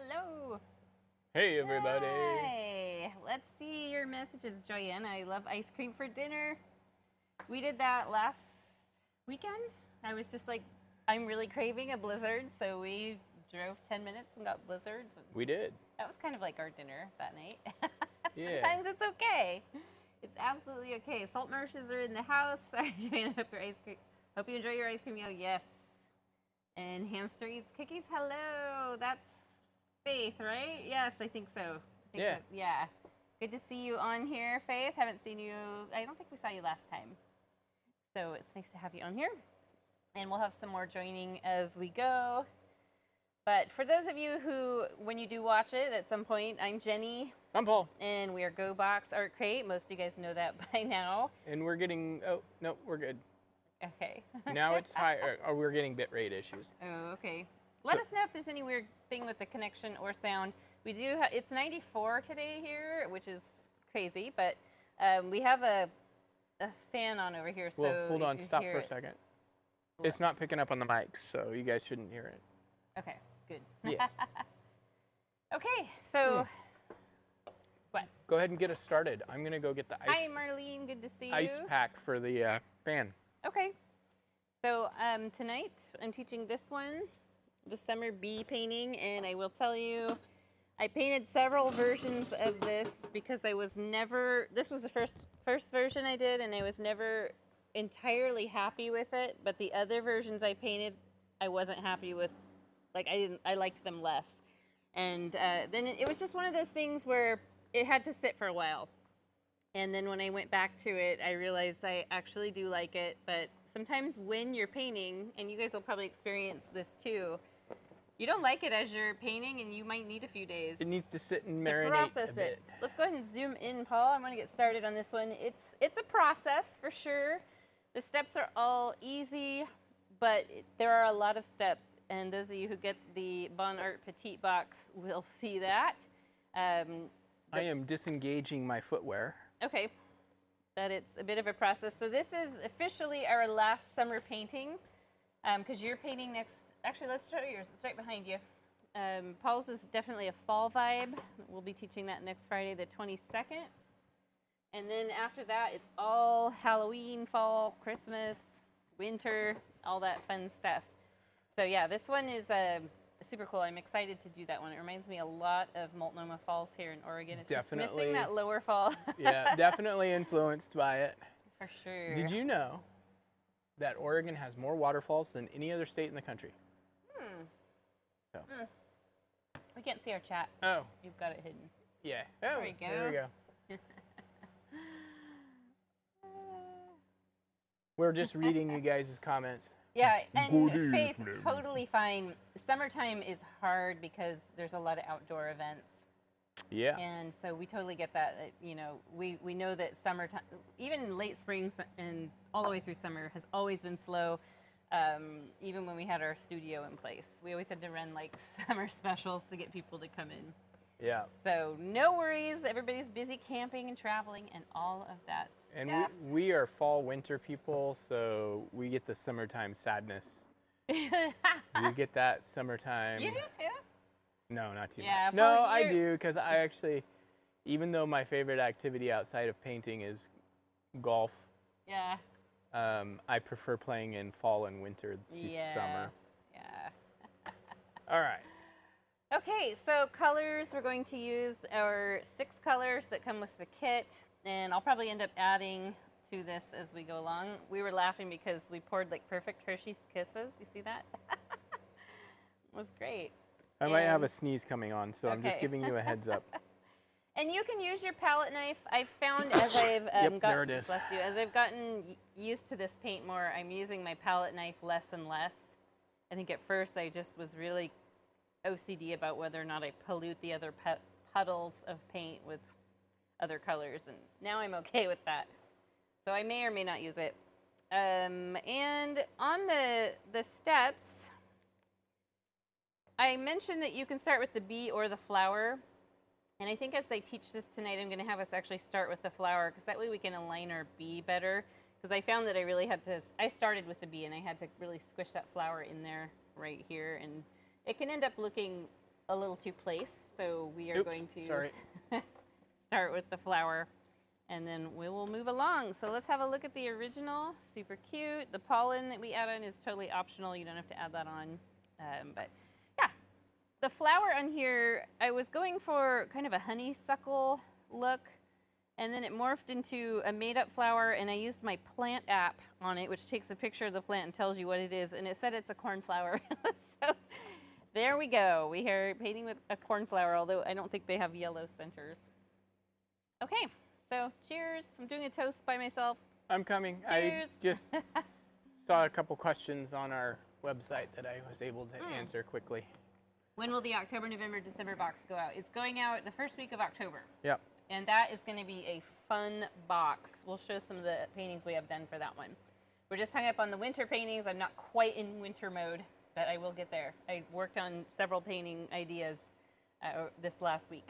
Hello. Hey everybody. Hey. Let's see your messages, Joyanna. I love ice cream for dinner. We did that last weekend. I was just like, I'm really craving a blizzard, so we drove 10 minutes and got blizzards. And We did. that was kind of like our dinner that night. Yeah. Sometimes it's okay. It's absolutely okay. Salt marshes are in the house. Sorry, Joanna. Hope you enjoy your ice cream. Yes. And hamster eats cookies. Hello. That's Faith, right? Yes, I think so. Yeah. Yeah. Good to see you on here, Faith. Haven't seen you. I don't think we saw you last time. So it's nice to have you on here. And we'll have some more joining as we go. But for those of you who, when you do watch it at some point, I'm Jenny. I'm Paul. And we are Gogh Art Crate. Most of you guys know that by now. And we're getting, oh, no, we're good. Okay. Now it's high, or we're getting bitrate issues. Oh, okay. Let us know if there's any weird thing with the connection or sound. We do, it's 94 today here, which is crazy, but we have a fan on over here. So Well, hold on, stop for a second. It's not picking up on the mic, so you guys shouldn't hear it. Okay, good. Yeah. Okay, so what? Go ahead and get us started. I'm going to go get the Hi, Marlene. Good to see you. ice pack for the fan. Okay. So tonight I'm teaching this one, the summer bee painting, and I will tell you, I painted several versions of this because I was never, this was the first version I did, and I was never entirely happy with it, but the other versions I painted, I wasn't happy with, like I liked them less. And then it was just one of those things where it had to sit for a while. And then when I went back to it, I realized I actually do like it, but sometimes when you're painting, and you guys will probably experience this too, you don't like it as you're painting, and you might need a few days. It needs to sit and to marinate process a bit. it. Let's go ahead and zoom in, Paul. I'm going to get started on this one. It's a process for sure. The steps are all easy, but there are a lot of steps, and those of you who get the Bon Art Petite box will see that. I am disengaging my footwear. Okay, that it's a bit of a process. So this is officially our last summer painting, because you're painting next. Actually, let's show yours. It's right behind you. Paul's is definitely a fall vibe. We'll be teaching that next Friday, the 22nd. And then after that, it's all Halloween, fall, Christmas, winter, all that fun stuff. So yeah, this one is super cool. I'm excited to do that one. It reminds me a lot of Multnomah Falls here in Oregon. It's Definitely. just missing that lower fall. Yeah, definitely influenced by it. For sure. Did you know that Oregon has more waterfalls than any other state in the country? So. We can't see our chat. Oh. You've got it hidden. Yeah. There Oh, we go. There we go. We're just reading you guys' comments. Yeah, and Good Faith, evening. totally fine. Summertime is hard because there's a lot of outdoor events. Yeah. And so we totally get that. You know, we know that summertime, even late spring and all the way through summer, has always been slow. Even when we had our studio in place, we always had to run like summer specials to get people to come in. Yeah. So no worries. Everybody's busy camping and traveling and all of that And stuff. we are fall winter people, so we get the summertime sadness. We get that summertime. You do too? No, not too Yeah, much. No, for I you- do, because I actually, even though my favorite activity outside of painting is golf, Yeah. I prefer playing in fall and winter to Yeah. summer. Yeah. All right. Okay, so colors, we're going to use our 6 colors that come with the kit, and I'll probably end up adding to this as we go along. We were laughing because we poured like perfect Hershey's Kisses. You see that? It was great. I might have a And- sneeze coming on, so I'm just Okay. giving you a heads up. And you can use your palette knife. I've found as I've Yep, there it is. bless you, as I've gotten used to this paint more, I'm using my palette knife less and less. I think at first I just was really OCD about whether or not I pollute the other puddles of paint with other colors, and now I'm okay with that. So I may or may not use it. And on the steps, I mentioned that you can start with the bee or the flower. And I think as I teach this tonight, I'm going to have us actually start with the flower, because that way we can align our bee better. Because I found that I really had to, I started with the bee and I had to really squish that flower in there right here. And it can end up looking a little too placed, so we are Oops, going to sorry. start with the flower, and then we will move along. So let's have a look at the original. Super cute. The pollen that we add on is totally optional. You don't have to add that on. But yeah, the flower on here, I was going for kind of a honeysuckle look, and then it morphed into a made-up flower, and I used my plant app on it, which takes a picture of the plant and tells you what it is, and it said it's a cornflower. So there we go. We are painting with a cornflower, although I don't think they have yellow centers. Okay, so cheers. I'm doing a toast by myself. I'm coming. Cheers. I just saw a couple questions on our website that I was able to answer quickly. When will the October, November, December box go out? It's going out the first week of October. Yep. And that is going to be a fun box. We'll show some of the paintings we have done for that one. We're just hung up on the winter paintings. I'm not quite in winter mode, but I will get there. I worked on several painting ideas this last week.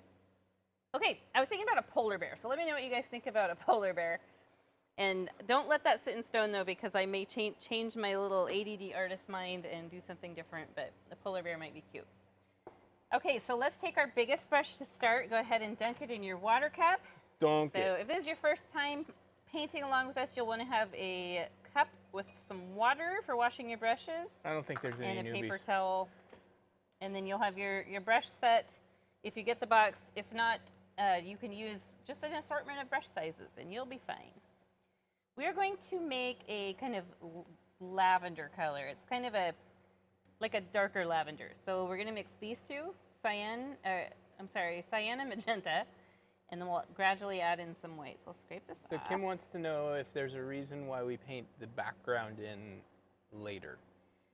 Okay, I was thinking about a polar bear. So let me know what you guys think about a polar bear. And don't let that sit in stone, though, because I may change my little ADD artist mind and do something different, but the polar bear might be cute. Okay, so let's take our biggest brush to start. Go ahead and dunk it in your water cup. Dunk it. So if this is your first time painting along with us, you'll want to have a cup with some water for washing your brushes. I don't think there's any And a newbies. paper towel. And then you'll have your brush set if you get the box. If not, you can use just an assortment of brush sizes and you'll be fine. We are going to make a kind of lavender color. It's kind of like a darker lavender. So we're going to mix these two, cyan and magenta, and then we'll gradually add in some white. So I'll scrape this So off. Kim wants to know if there's a reason why we paint the background in later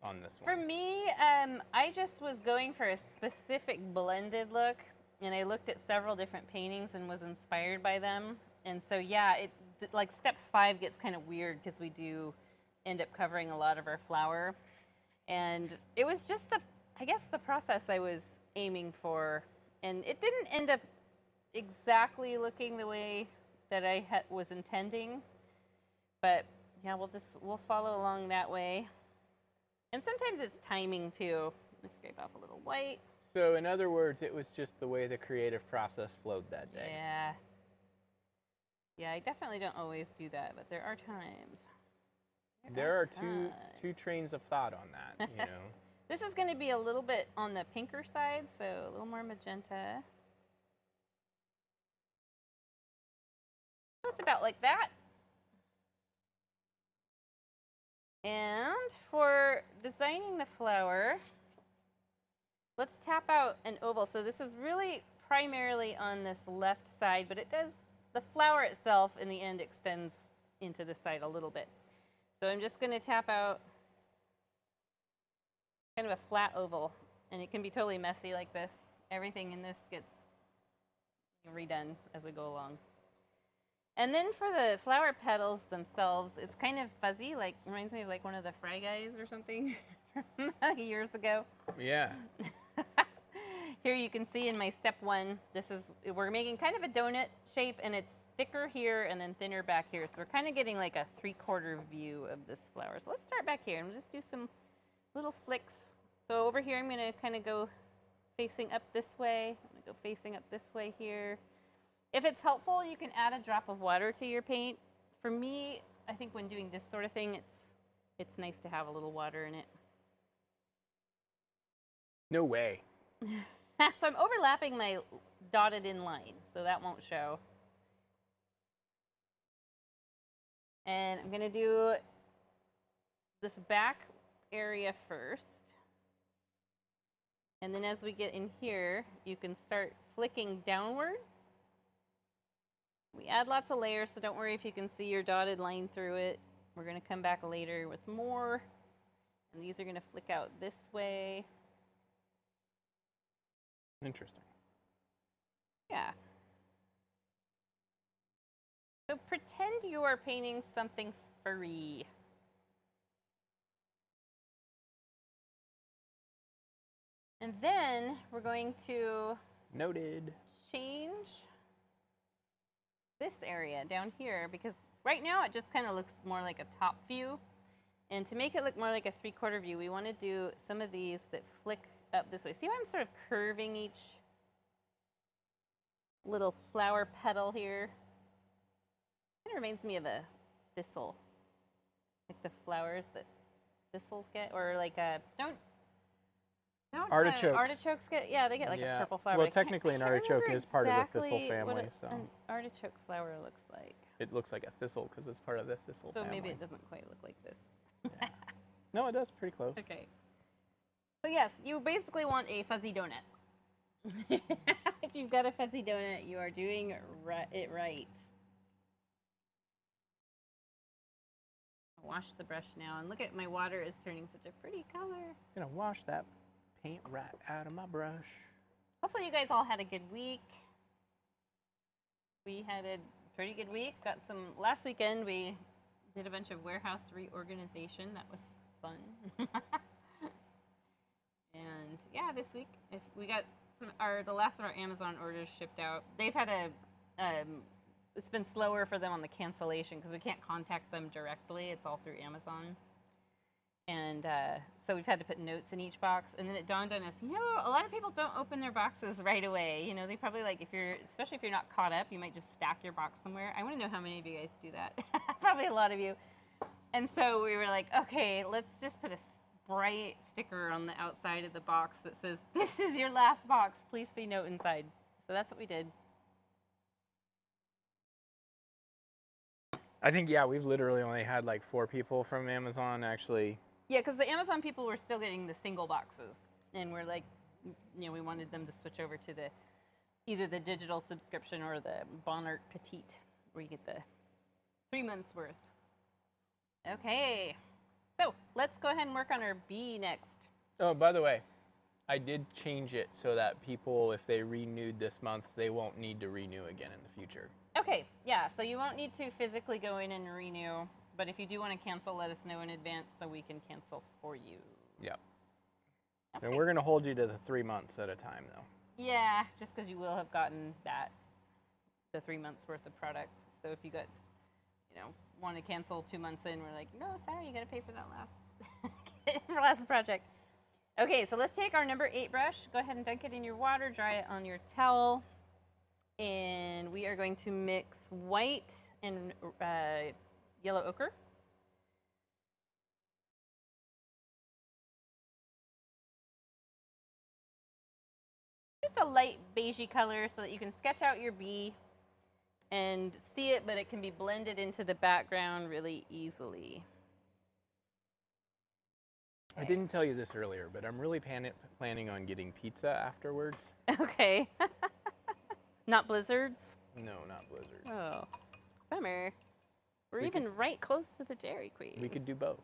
on this one. For me, I just was going for a specific blended look, and I looked at several different paintings and was inspired by them. And so yeah, like step 5 gets kind of weird because we do end up covering a lot of our flower. And it was just I guess the process I was aiming for, and it didn't end up exactly looking the way that I was intending, but yeah, we'll follow along that way. And sometimes it's timing too. Let me scrape off a little white. So in other words, it was just the way the creative process flowed that day. Yeah. Yeah, I definitely don't always do that, but there are times. There are two trains of thought on that, you know. This is going to be a little bit on the pinker side, so a little more magenta. So it's about like that. And for designing the flower, let's tap out an oval. So this is really primarily on this left side, but the flower itself in the end extends into the side a little bit. So I'm just going to tap out kind of a flat oval, and it can be totally messy like this. Everything in this gets redone as we go along. And then for the flower petals themselves, it's kind of fuzzy, like reminds me of like one of the Fry Guys or something from years ago. Yeah. Here you can see in my step 1, we're making kind of a donut shape, and it's thicker here and then thinner back here. So we're kind of getting like a 3/4 view of this flower. So let's start back here and just do some little flicks. So over here, I'm going to kind of go facing up this way. I'm going to go facing up this way here. If it's helpful, you can add a drop of water to your paint. For me, I think when doing this sort of thing, it's nice to have a little water in it. No way. So I'm overlapping my dotted in line, so that won't show. And I'm going to do this back area first. And then as we get in here, you can start flicking downward. We add lots of layers, so don't worry if you can see your dotted line through it. We're going to come back later with more. And these are going to flick out this way. Interesting. Yeah. So pretend you are painting something furry. And then we're going to Noted. change this area down here, because right now it just kind of looks more like a top view. And to make it look more like a 3/4 view, we want to do some of these that flick up this way. See how I'm sort of curving each little flower petal here? Kind of reminds me of a thistle, like the flowers that thistles get, or like don't Artichokes. Artichokes get, yeah, they get like a purple flower. Well, technically an artichoke is part of the thistle exactly family, what so an artichoke flower looks like. it looks like a thistle because it's part of the thistle So family. maybe it doesn't quite look like this. Yeah. No, it does pretty close. Okay. So yes, you basically want a fuzzy donut. If you've got a fuzzy donut, you are doing it right. I'll wash the brush now, and look at my water is turning such a pretty color. I'm gonna wash that paint right out of my brush. Hopefully you guys all had a good week. We had a pretty good week. Got some, last weekend we did a bunch of warehouse reorganization. That was fun. And yeah, this week, if we got the last of our Amazon orders shipped out. They've had it's been slower for them on the cancellation because we can't contact them directly. It's all through Amazon. And so we've had to put notes in each box. And then it dawned on us, a lot of people don't open their boxes right away. They probably especially if you're not caught up, you might just stack your box somewhere. I want to know how many of you guys do that. Probably a lot of you. And so we were like, okay, let's just put a bright sticker on the outside of the box that says, "This is your last box. Please see note inside." So that's what we did. I think, we've literally only had like 4 people from Amazon actually. Yeah, because the Amazon people were still getting the single boxes. And we're like, we wanted them to switch over to either the digital subscription or the Bonart Petite, where you get the 3 months worth. Okay. So let's go ahead and work on our bee next. Oh, by the way, I did change it so that people, if they renewed this month, they won't need to renew again in the future. Okay, yeah, so you won't need to physically go in and renew, but if you do want to cancel, let us know in advance so we can cancel for you. Yep. Okay. And we're going to hold you to the 3 months at a time, though. Yeah, just because you will have gotten the 3 months worth of product. So if you got, want to cancel 2 months in, we're like, no, sorry, you got to pay for that last project. Okay, so let's take our number 8 brush. Go ahead and dunk it in your water, dry it on your towel. And we are going to mix white and yellow ochre. Just a light beigey color so that you can sketch out your bee and see it, but it can be blended into the background really easily. I didn't tell you this earlier, but I'm really planning on getting pizza afterwards. Okay. Not blizzards? No, not blizzards. Oh, bummer. We're even right close to the Dairy Queen. We could do both.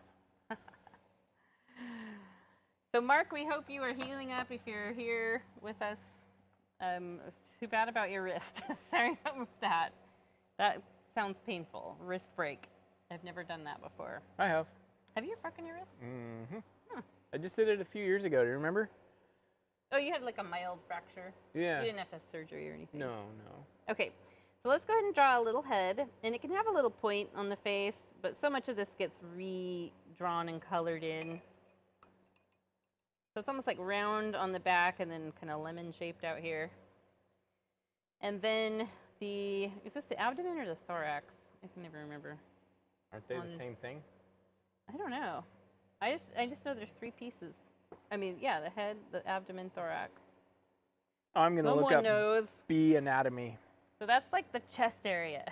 So Mark, we hope you are healing up if you're here with us. It's too bad about your wrist. Sorry about that. That sounds painful. Wrist break. I've never done that before. I have. Have you broken your wrist? Mm-hmm. Huh. I just did it a few years ago. Do you remember? Oh, you had like a mild fracture? Yeah. You didn't have to have surgery or anything? No. Okay, so let's go ahead and draw a little head. And it can have a little point on the face, but so much of this gets redrawn and colored in. So it's almost like round on the back and then kind of lemon shaped out here. And then is this the abdomen or the thorax? I can never remember. Aren't they the same thing? I don't know. I just know there's 3 pieces. I mean, yeah, the head, the abdomen, thorax. I'm going to look up knows. bee anatomy. So that's like the chest area.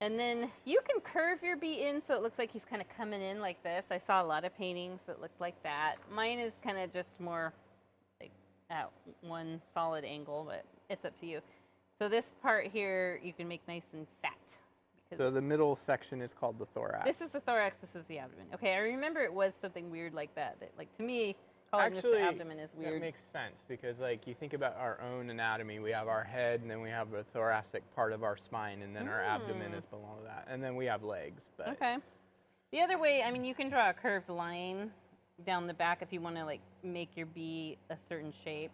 And then you can curve your bee in so it looks like he's kind of coming in like this. I saw a lot of paintings that looked like that. Mine is kind of just more like at one solid angle, but it's up to you. So this part here you can make nice and fat. So the middle section is called the thorax. This is the thorax, this is the abdomen. Okay, I remember it was something weird like that. That like, to me, calling this the abdomen is weird. That makes sense because like you think about our own anatomy, we have our head and then we have the thoracic part of our spine and then our abdomen is below that. And then we have legs. But okay. The other way, I mean, you can draw a curved line down the back if you want to like make your bee a certain shape.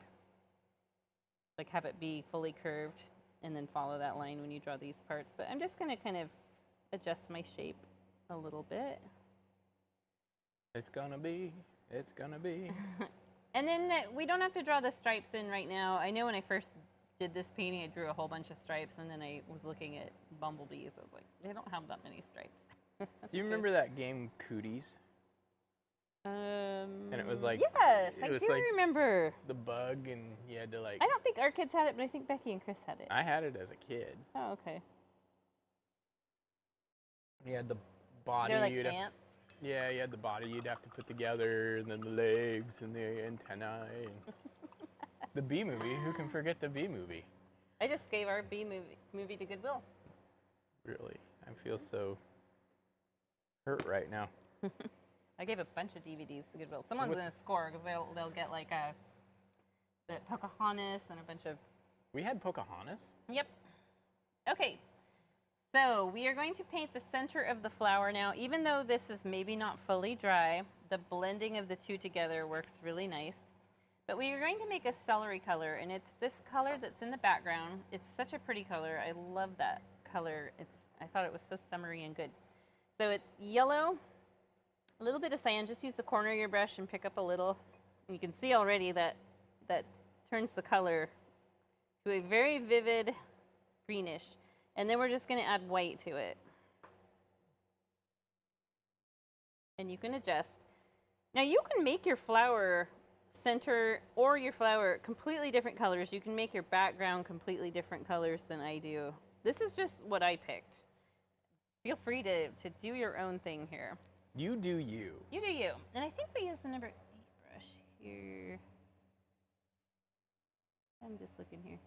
Like have it be fully curved and then follow that line when you draw these parts. But I'm just going to kind of adjust my shape a little bit. It's gonna be It's gonna be. And then we don't have to draw the stripes in right now. I know when I first did this painting, I drew a whole bunch of stripes, and then I was looking at bumblebees. I was like, they don't have that many stripes. Do you remember that game Cooties? And it was like yes, it I was do like remember. the bug, and you had to like. I don't think our kids had it, but I think Becky and Chris had it. I had it as a kid. Oh, okay. You had the body. They're like you'd ants. Yeah, you had the body you'd have to put together, and then the legs and the antennae. And the Bee Movie. Who can forget the Bee Movie? I just gave our Bee movie to Goodwill. Really, I feel so hurt right now. I gave a bunch of DVDs to Goodwill. Someone's gonna score because they'll get like the Pocahontas and a bunch of. We had Pocahontas. Yep. Okay. So we are going to paint the center of the flower now. Even though this is maybe not fully dry, the blending of the two together works really nice. But we are going to make a celery color, and it's this color that's in the background. It's such a pretty color. I love that color. I thought it was so summery and good. So it's yellow, a little bit of cyan. Just use the corner of your brush and pick up a little. And you can see already that turns the color to a very vivid greenish. And then we're just going to add white to it. And you can adjust. Now you can make your flower center or your flower completely different colors. You can make your background completely different colors than I do. This is just what I picked. Feel free to do your own thing here. You do you. You do you. And I think we use the number 8 brush here. I'm just looking here.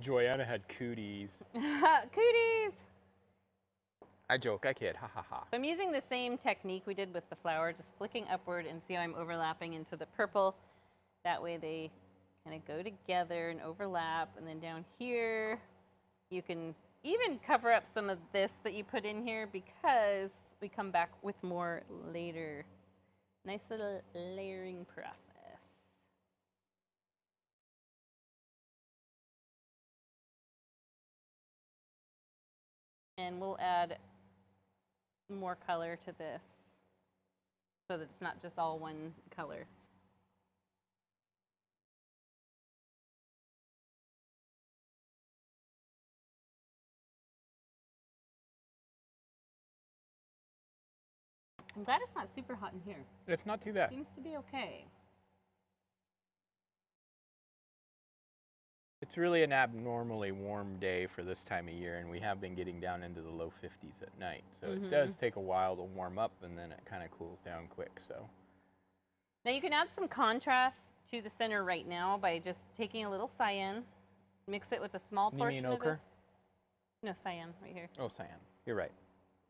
Joanna had cooties. Cooties! I joke, I kid, ha ha ha. So I'm using the same technique we did with the flower, just flicking upward, and see how I'm overlapping into the purple. That way they kind of go together and overlap. And then down here, you can even cover up some of this that you put in here because we come back with more later. Nice little layering process. And we'll add more color to this so that it's not just all one color. I'm glad it's not super hot in here. It's not too bad. Seems to be okay. It's really an abnormally warm day for this time of year, and we have been getting down into the low 50s at night. So it does take a while to warm up, and then it kind of cools down quick. So now you can add some contrast to the center right now by just taking a little cyan, mix it with a small portion mean of ochre? this. No, cyan right here. Oh, cyan. You're right.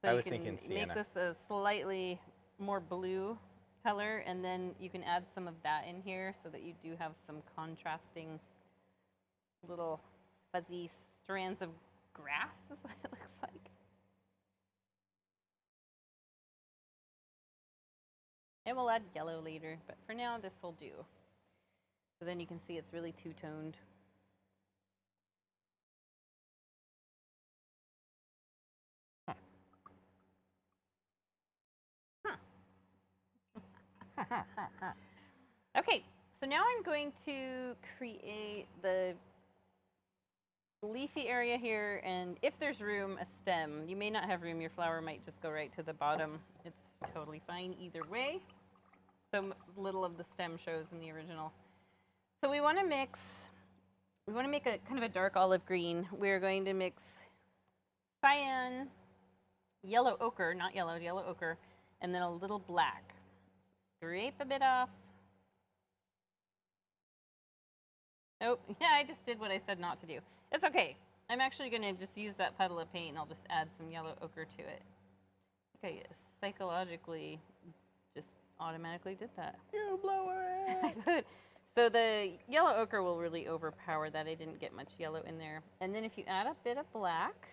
So I you was can thinking sienna. make this a slightly more blue color, and then you can add some of that in here so that you do have some contrasting little fuzzy strands of grass is what it looks like. And we'll add yellow later, but for now this will do. So then you can see it's really two-toned. Okay, so now I'm going to create the leafy area here, and if there's room, a stem. You may not have room, your flower might just go right to the bottom. It's totally fine either way. So little of the stem shows in the original. So we want to make a kind of a dark olive green. We're going to mix cyan, yellow ochre, not yellow, yellow ochre, and then a little black. Scrape a bit off. Oh, yeah, I just did what I said not to do. It's okay. I'm actually going to just use that puddle of paint, and I'll just add some yellow ochre to it. Okay, psychologically just automatically did that. You blow it! I could. So the yellow ochre will really overpower that. I didn't get much yellow in there. And then if you add a bit of black,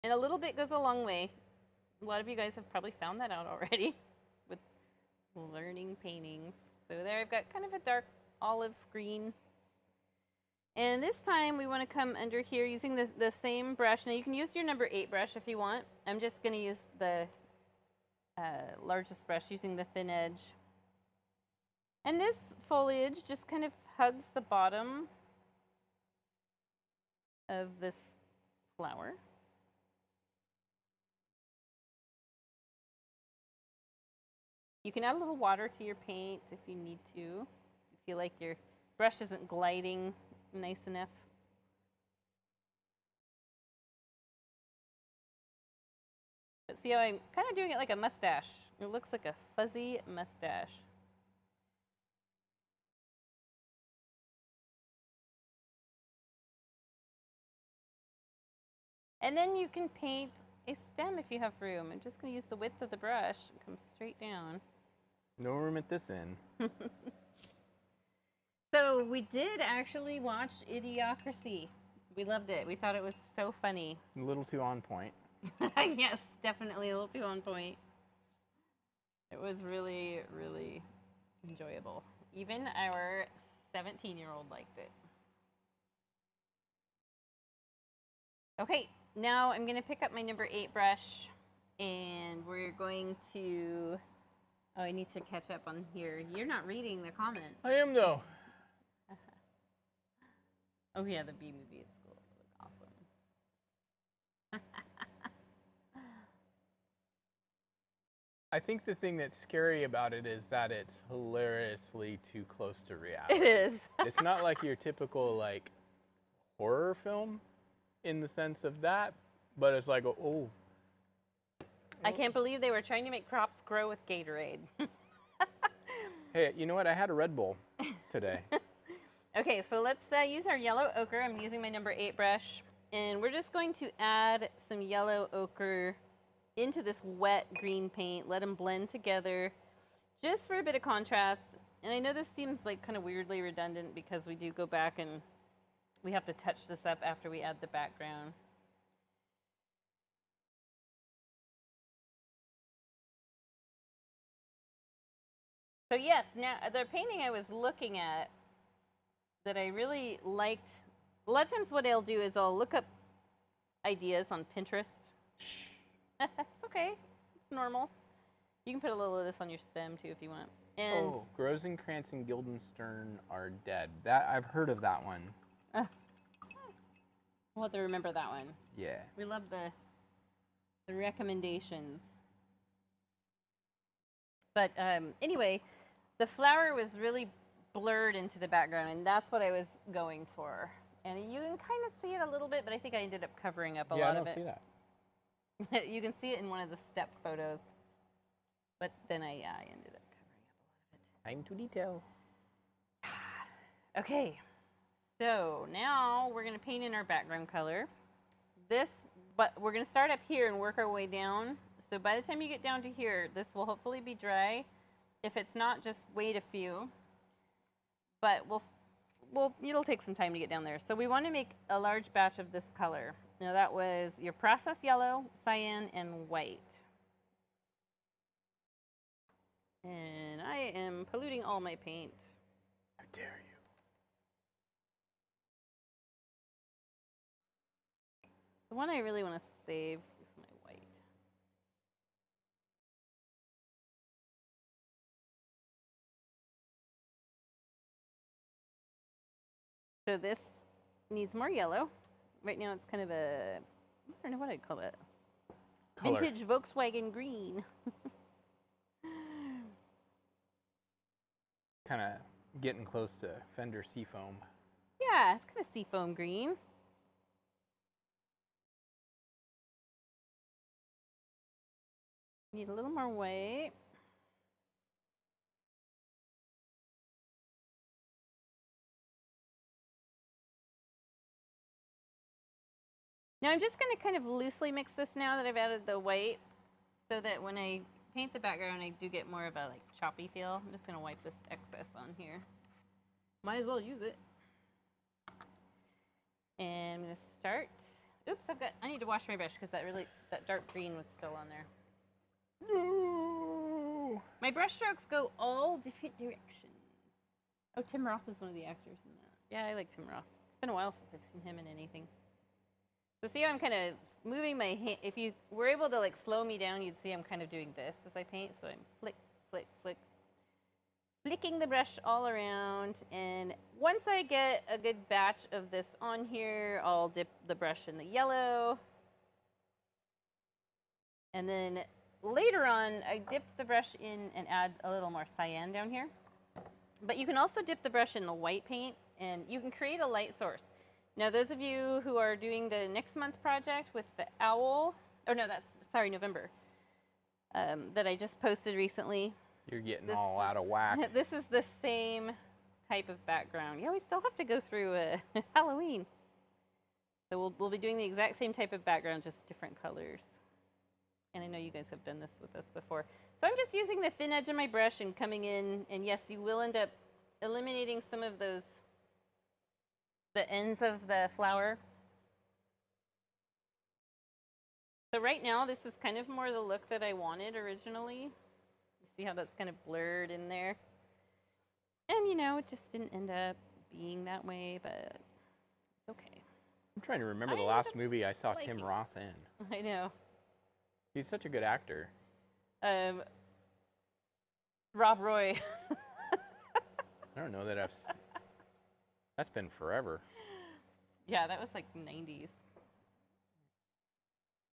and a little bit goes a long way. A lot of you guys have probably found that out already with learning paintings. So there I've got kind of a dark olive green. And this time we want to come under here using the same brush. Now you can use your number 8 brush if you want. I'm just going to use the largest brush using the thin edge. And this foliage just kind of hugs the bottom of this flower. You can add a little water to your paint if you need to. If you feel like your brush isn't gliding nice enough. But see how I'm kind of doing it like a mustache. It looks like a fuzzy mustache. And then you can paint a stem if you have room. I'm just going to use the width of the brush and come straight down. No room at this end. So we did actually watch Idiocracy. We loved it. We thought it was so funny. A little too on point. Yes, definitely a little too on point. It was really, really enjoyable. Even our 17-year-old liked it. Okay, now I'm going to pick up my number 8 brush, and we're going to... Oh, I need to catch up on here. You're not reading the comments. I am, though. Oh, yeah, the bee movie at school. It was awesome. I think the thing that's scary about it is that it's hilariously too close to reality. It is. It's not like your typical, like, horror film in the sense of that, but it's like, oh. I can't believe they were trying to make crops grow with Gatorade. Hey, you know what? I had a Red Bull today. Okay, so let's use our yellow ochre. I'm using my number 8 brush, and we're just going to add some yellow ochre into this wet green paint. Let them blend together just for a bit of contrast. And I know this seems like kind of weirdly redundant because we do go back and we have to touch this up after we add the background. So yes, now the painting I was looking at that I really liked, a lot of times what I'll do is I'll look up ideas on Pinterest. It's okay, it's normal. You can put a little of this on your stem too if you want. And Rosencrantz and Guildenstern are dead. That I've heard of that one. We'll have to remember that one. Yeah. We love the recommendations. But anyway, the flower was really blurred into the background, and that's what I was going for. And you can kind of see it a little bit, but I think I ended up covering up a lot of it. Yeah, I don't see that. You can see it in one of the step photos, but then I ended up covering up a lot of it. I'm to detail. Okay, so now we're going to paint in our background color. But we're going to start up here and work our way down. So by the time you get down to here, this will hopefully be dry. If it's not, just wait a few. But it'll take some time to get down there. So we want to make a large batch of this color. Now that was your processed yellow, cyan, and white. And I am polluting all my paint. How dare you? The one I really want to save is my white. So this needs more yellow. Right now it's kind of a, I don't know what I'd call it. Color. Vintage Volkswagen green. Kind of getting close to Fender Seafoam. Yeah, it's kind of seafoam green. Need a little more white. Now I'm just going to kind of loosely mix this now that I've added the white, so that when I paint the background I do get more of a like choppy feel. I'm just going to wipe this excess on here. Might as well use it. And I'm going to start. Oops, I need to wash my brush because that dark green was still on there. No. My brush strokes go all different directions. Oh, Tim Roth is one of the actors in that. Yeah, I like Tim Roth. It's been a while since I've seen him in anything. So see how I'm kind of moving my hand. If you were able to like slow me down, you'd see I'm kind of doing this as I paint. So I'm flick, flick, flick, flicking the brush all around. And once I get a good batch of this on here, I'll dip the brush in the yellow. And then later on, I dip the brush in and add a little more cyan down here. But you can also dip the brush in the white paint, and you can create a light source. Now, those of you who are doing the next month project with the owl, oh no, sorry, November, that I just posted recently. You're getting all out of whack. This is the same type of background. Yeah, we still have to go through Halloween. So we'll be doing the exact same type of background, just different colors. And I know you guys have done this with us before. So I'm just using the thin edge of my brush and coming in, and yes, you will end up eliminating some of the ends of the flower. So right now, this is kind of more the look that I wanted originally. You see how that's kind of blurred in there? And, you know, it just didn't end up being that way, but it's okay. I'm trying to remember the last movie I saw Tim Roth in. I know. He's such a good actor. Rob Roy. I don't know that that's been forever. Yeah, that was like 90s.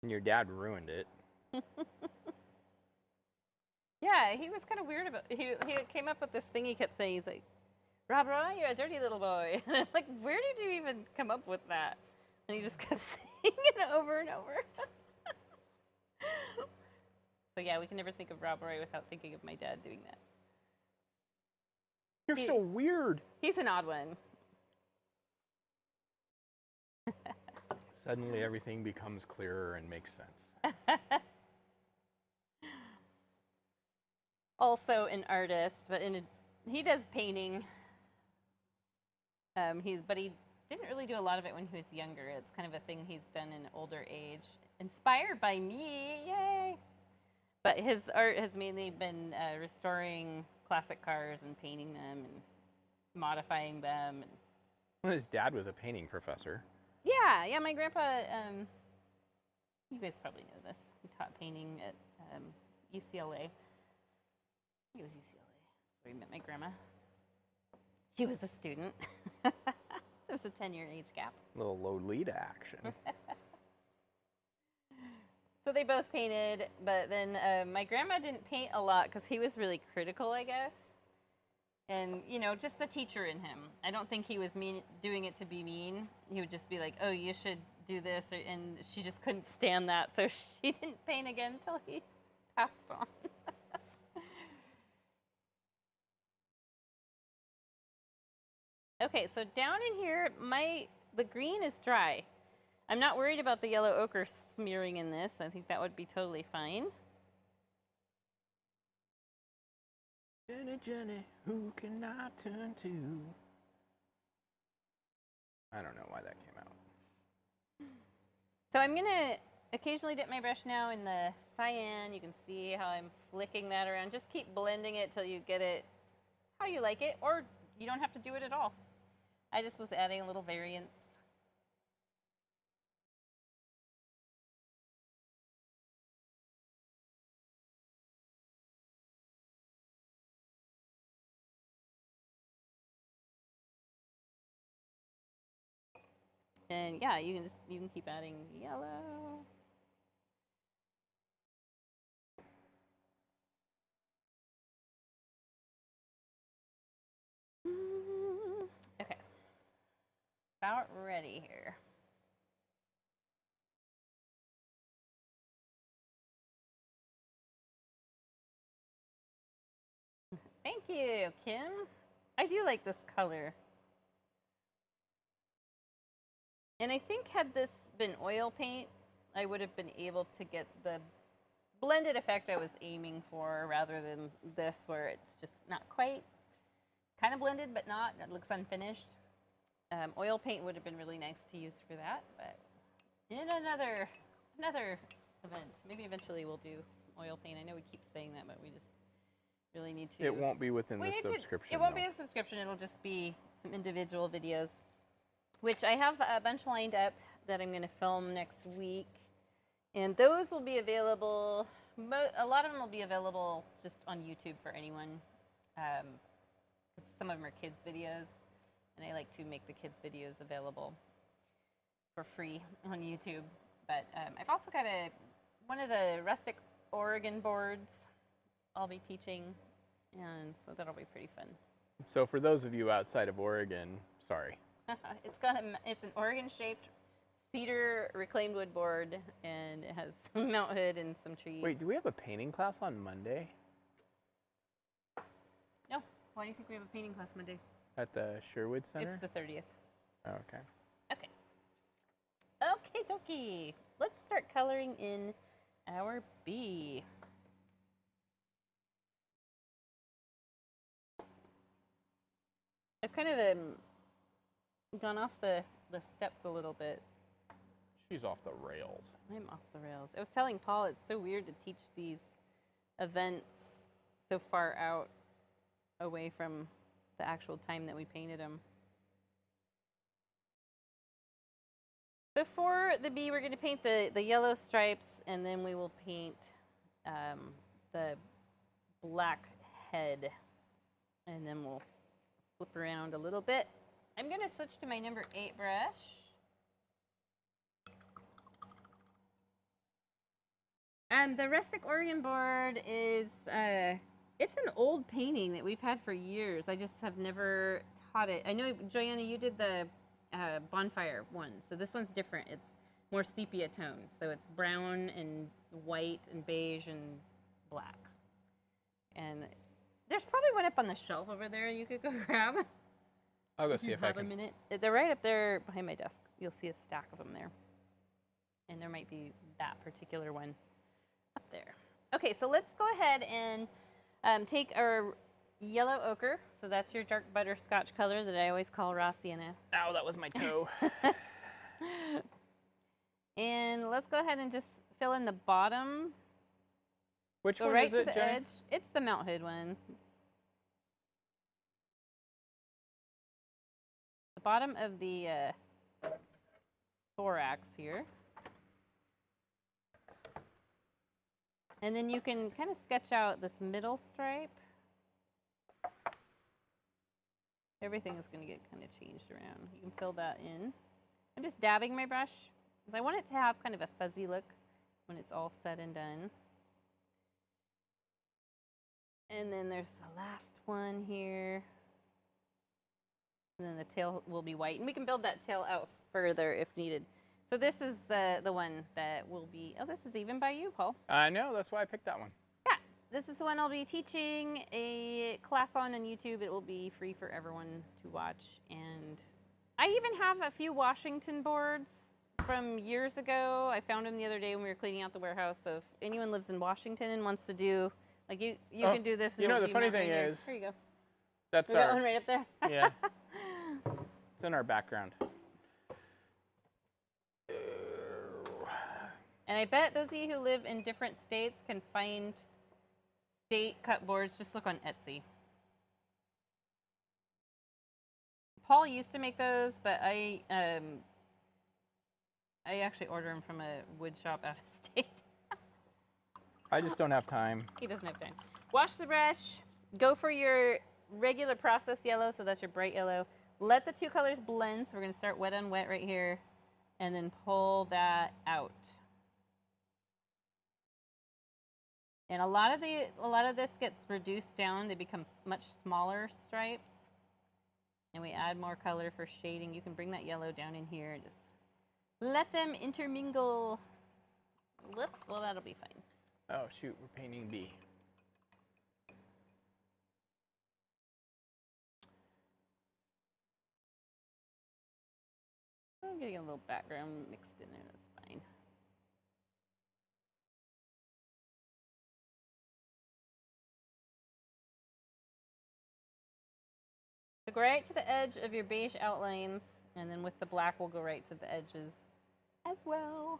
And your dad ruined it. Yeah, he was kind of weird about he came up with this thing he kept saying. He's like, Rob Roy, you're a dirty little boy. And I'm like, where did you even come up with that? And he just kept saying it over and over. So yeah, we can never think of Rob Roy without thinking of my dad doing that. You're so weird. He's an odd one. Suddenly everything becomes clearer and makes sense. Also an artist, but he does painting. But he didn't really do a lot of it when he was younger. It's kind of a thing he's done in older age. Inspired by me, yay! But his art has mainly been restoring classic cars and painting them and modifying them. Well, his dad was a painting professor. Yeah, my grandpa, you guys probably know this. He taught painting at UCLA. I think it was UCLA. Where I met my grandma. She was a student. There was a 10-year age gap. A little Lolita action. So they both painted, but then my grandma didn't paint a lot because he was really critical, I guess. And, you know, just the teacher in him. I don't think he was doing it to be mean. He would just be like, oh, you should do this. And she just couldn't stand that. So she didn't paint again until he passed on. Okay, so down in here, the green is dry. I'm not worried about the yellow ochre smearing in this. I think that would be totally fine. Jenny, Jenny, who can I turn to? I don't know why that came out. So I'm going to occasionally dip my brush now in the cyan. You can see how I'm flicking that around. Just keep blending it till you get it how you like it, or you don't have to do it at all. I just was adding a little variance. And yeah, you can keep adding yellow. Okay. About ready here. Thank you, Kim. I do like this color. And I think had this been oil paint, I would have been able to get the blended effect I was aiming for rather than this where it's just not quite, kind of blended but not, it looks unfinished. Oil paint would have been really nice to use for that, but in another event, maybe eventually we'll do oil paint. I know we keep saying that, but we just really need to. It won't be within the subscription. It won't be a subscription, it'll just be some individual videos. which I have a bunch lined up that I'm going to film next week. And those will be available, a lot of them will be available just on YouTube for anyone. Some of them are kids' videos, and I like to make the kids' videos available for free on YouTube. But I've also got one of the rustic Oregon boards I'll be teaching, and so that'll be pretty fun. So for those of you outside of Oregon, sorry. It's an Oregon-shaped cedar reclaimed wood board, and it has some mount hood and some trees. Wait, do we have a painting class on Monday? No. Why do you think we have a painting class Monday? At the Sherwood Center? It's the 30th. Oh, okay. Okay. Okay, dokie. Let's start coloring in our bee. I've kind of gone off the steps a little bit. She's off the rails. I'm off the rails. I was telling Paul it's so weird to teach these events so far out away from the actual time that we painted them. So for the bee, we're going to paint the yellow stripes, and then we will paint the black head, and then we'll flip around a little bit. I'm going to switch to my number 8 brush. The rustic Oregon board is, it's an old painting that we've had for years. I just have never taught it. I know, Joanna, you did the bonfire one. So this one's different. It's more sepia tone. So it's brown and white and beige and black. And there's probably one up on the shelf over there you could go grab. I'll go see if I can. Have a minute. They're right up there behind my desk. You'll see a stack of them there. And there might be that particular one up there. Okay, so let's go ahead and take our yellow ochre. So that's your dark butterscotch color that I always call raw sienna. Ow, that was my toe. And let's go ahead and just fill in the bottom. Which Go one right is to it, the Jenny? edge. It's the mount hood one. The bottom of the thorax here. And then you can kind of sketch out this middle stripe. Everything is going to get kind of changed around. You can fill that in. I'm just dabbing my brush. I want it to have kind of a fuzzy look when it's all said and done. And then there's the last one here. And then the tail will be white. And we can build that tail out further if needed. So this is the one that will be, oh, this is even by you, Paul. I know, that's why I picked that one. Yeah, this is the one I'll be teaching a class on YouTube. It will be free for everyone to watch. And I even have a few Washington boards from years ago. I found them the other day when we were cleaning out the warehouse. So if anyone lives in Washington and wants to do, like you can do this. And you know, it'll the be funny right thing there. is, Here you go. that's We got our, one right up there. yeah, it's in our background. And I bet those of you who live in different states can find state cut boards. Just look on Etsy. Paul used to make those, but I actually order them from a wood shop out of state. I just don't have time. He doesn't have time. Wash the brush. Go for your regular process yellow, so that's your bright yellow. Let the two colors blend. So we're going to start wet on wet right here, and then pull that out. And a lot of this gets reduced down. They become much smaller stripes. And we add more color for shading. You can bring that yellow down in here and just let them intermingle. Whoops, well, that'll be fine. Oh, shoot, we're painting bee. I'm getting a little background mixed in there. That's fine. So go right to the edge of your beige outlines, and then with the black, we'll go right to the edges as well.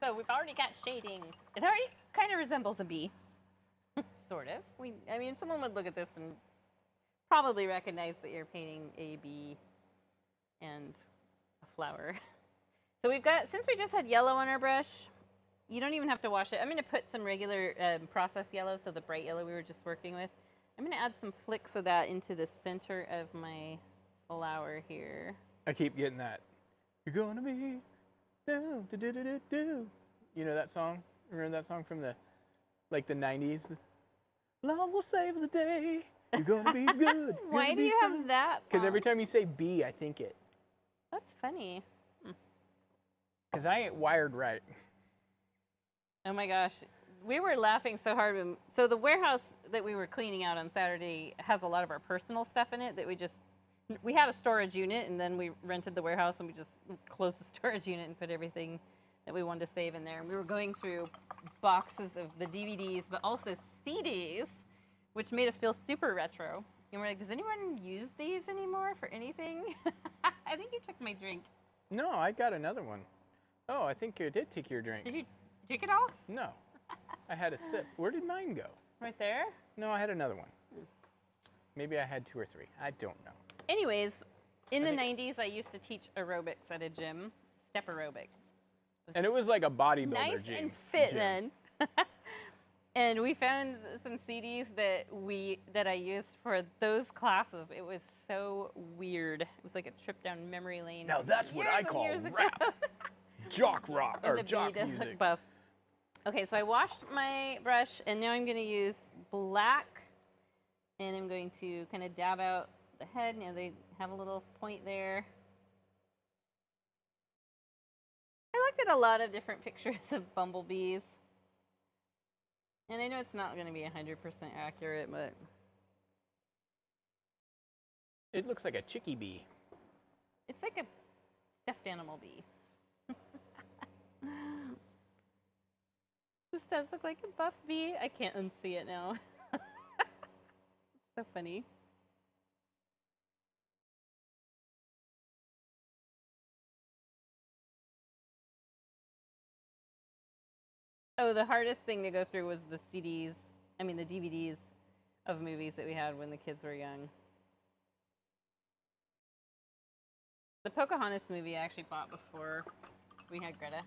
So we've already got shading. It already kind of resembles a bee, sort of. I mean, someone would look at this and probably recognize that you're painting a bee and a flower. So we've got, since we just had yellow on our brush, you don't even have to wash it. I'm going to put some regular processed yellow, so the bright yellow we were just working with. I'm going to add some flicks of that into the center of my flower here. I keep getting that. You're gonna be do do do do do do. You know that song? Remember that song from the 90s? Love will save the day. You're gonna be good. Why do you have that? Because every time you say "be," I think it. That's funny. Because I ain't wired right. Oh my gosh. We were laughing so hard. So the warehouse that we were cleaning out on Saturday has a lot of our personal stuff in it that we had a storage unit, and then we rented the warehouse and we just closed the storage unit and put everything that we wanted to save in there. And we were going through boxes of the DVDs, but also CDs, which made us feel super retro. And we're like, does anyone use these anymore for anything? I think you took my drink. No, I got another one. Oh, I think you did take your drink. Did you drink it all? No. I had a sip. Where did mine go? Right there? No, I had another one. Maybe I had 2 or 3. I don't know. Anyways, in the 90s, I used to teach aerobics at a gym, step aerobics. And it was like a bodybuilder Nice gym. and fit then. And we found some CDs that I used for those classes. It was so weird. It was like a trip down memory lane. Now that's what I call years ago. rap. Jock rock, or the jock bee does music. look buff. Okay, so I washed my brush, and now I'm going to use black, and I'm going to kind of dab out the head. You know, they have a little point there. I looked at a lot of different pictures of bumblebees, and I know it's not going to be 100% accurate, but It looks like a chickie bee. it's like a stuffed animal bee. This does look like a buff bee. I can't unsee it now. It's so funny. Oh, the hardest thing to go through was the DVDs of movies that we had when the kids were young. The Pocahontas movie I actually bought before we had Greta.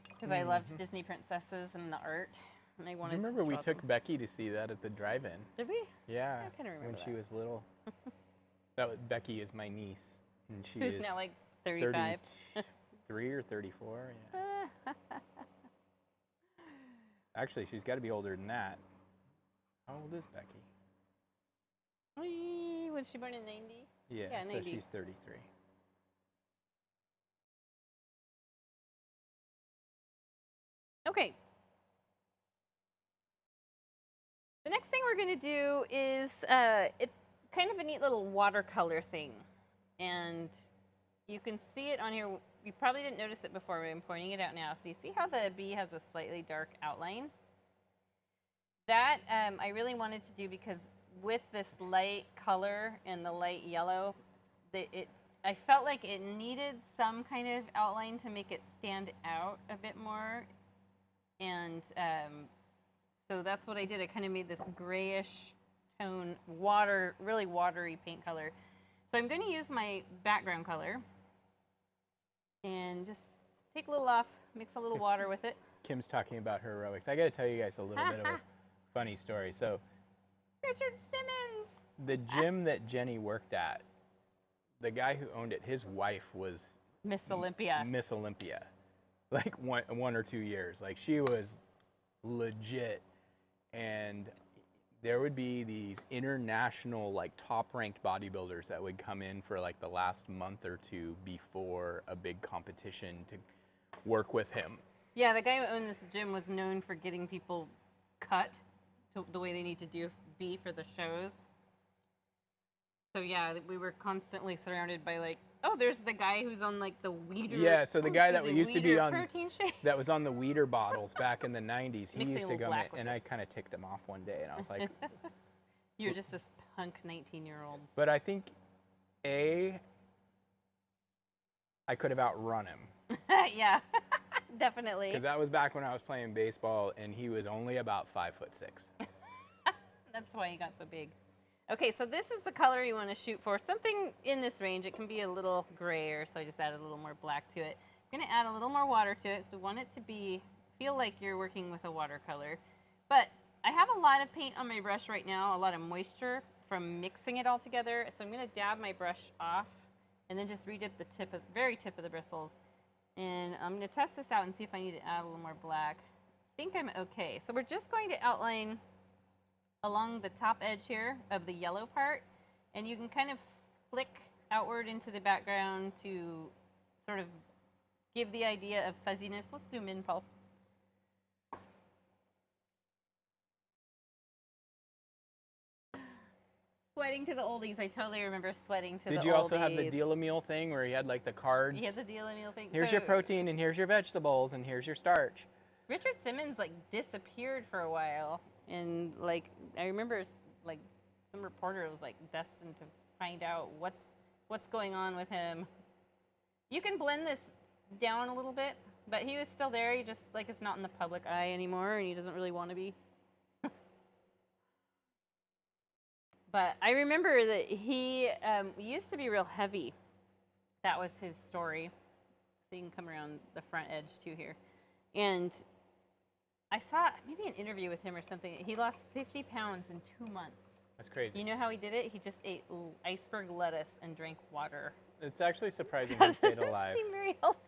Because I loved Disney princesses and the art. And I wanted Do you remember to we draw took them. Becky to see that at the drive-in? Did we? Yeah. I kinda remember when she that. was little. Becky is my niece. And she Who's is now like 35. 33 or 34. Yeah. Actually, she's got to be older than that. How old is Becky? Was she born in 90? Yeah, Yeah, so 90. she's 33. Okay. The next thing we're going to do is, it's kind of a neat little watercolor thing. And you can see it on here. You probably didn't notice it before, but I'm pointing it out now. So you see how the bee has a slightly dark outline? That I really wanted to do because with this light color and the light yellow, I felt like it needed some kind of outline to make it stand out a bit more. And so that's what I did. I kind of made this grayish tone, really watery paint color. So I'm going to use my background color and just take a little off, mix a little water with it. Kim's talking about her aerobics. I got to tell you guys a little bit of a funny story. So, Richard Simmons! The gym that Jenny worked at, the guy who owned it, his wife was Miss Olympia. Miss Olympia. Like 1 or 2 years. Like she was legit. And there would be these international, like top-ranked bodybuilders that would come in for like the last month or two before a big competition to work with him. Yeah, the guy who owned this gym was known for getting people cut to the way they need to be for the shows. So yeah, we were constantly surrounded by like, oh, there's the guy who's on like the Weeder. Yeah, so the guy that used to be on protein shake. that was on the Weeder bottles back in the 90s, he Mixing used a to little come in, black with and I this. kind of ticked him off one day, and I was like, You're just this punk 19-year-old. but I think I could have outrun him. Yeah. Definitely. Because that was back when I was playing baseball, and he was only about 5'6". That's why he got so big. Okay, so this is the color you want to shoot for. Something in this range. It can be a little grayer, so I just added a little more black to it. I'm going to add a little more water to it, so we want it to feel like you're working with a watercolor. But I have a lot of paint on my brush right now, a lot of moisture from mixing it all together. So I'm going to dab my brush off and then just redip the very tip of the bristles. And I'm going to test this out and see if I need to add a little more black. I think I'm okay. So we're just going to outline along the top edge here of the yellow part. And you can kind of flick outward into the background to sort of give the idea of fuzziness. Let's zoom in, Paul. Sweating to the oldies. I totally remember sweating to the oldies. Did you also have the deal a meal thing where you had like the cards? Yeah, the deal a meal thing. Here's your protein, and here's your vegetables, and here's your starch. Richard Simmons like disappeared for a while, and like I remember like some reporter was like destined to find out what's going on with him. You can blend this down a little bit, but he was still there. He just like is not in the public eye anymore, and he doesn't really want to be. But I remember that he used to be real heavy. That was his story. So you can come around the front edge too here. And I saw maybe an interview with him or something. He lost 50 pounds in 2 months. That's crazy. You know how he did it? He just ate iceberg lettuce and drank water. It's actually surprising he stayed alive. That doesn't seem very healthy.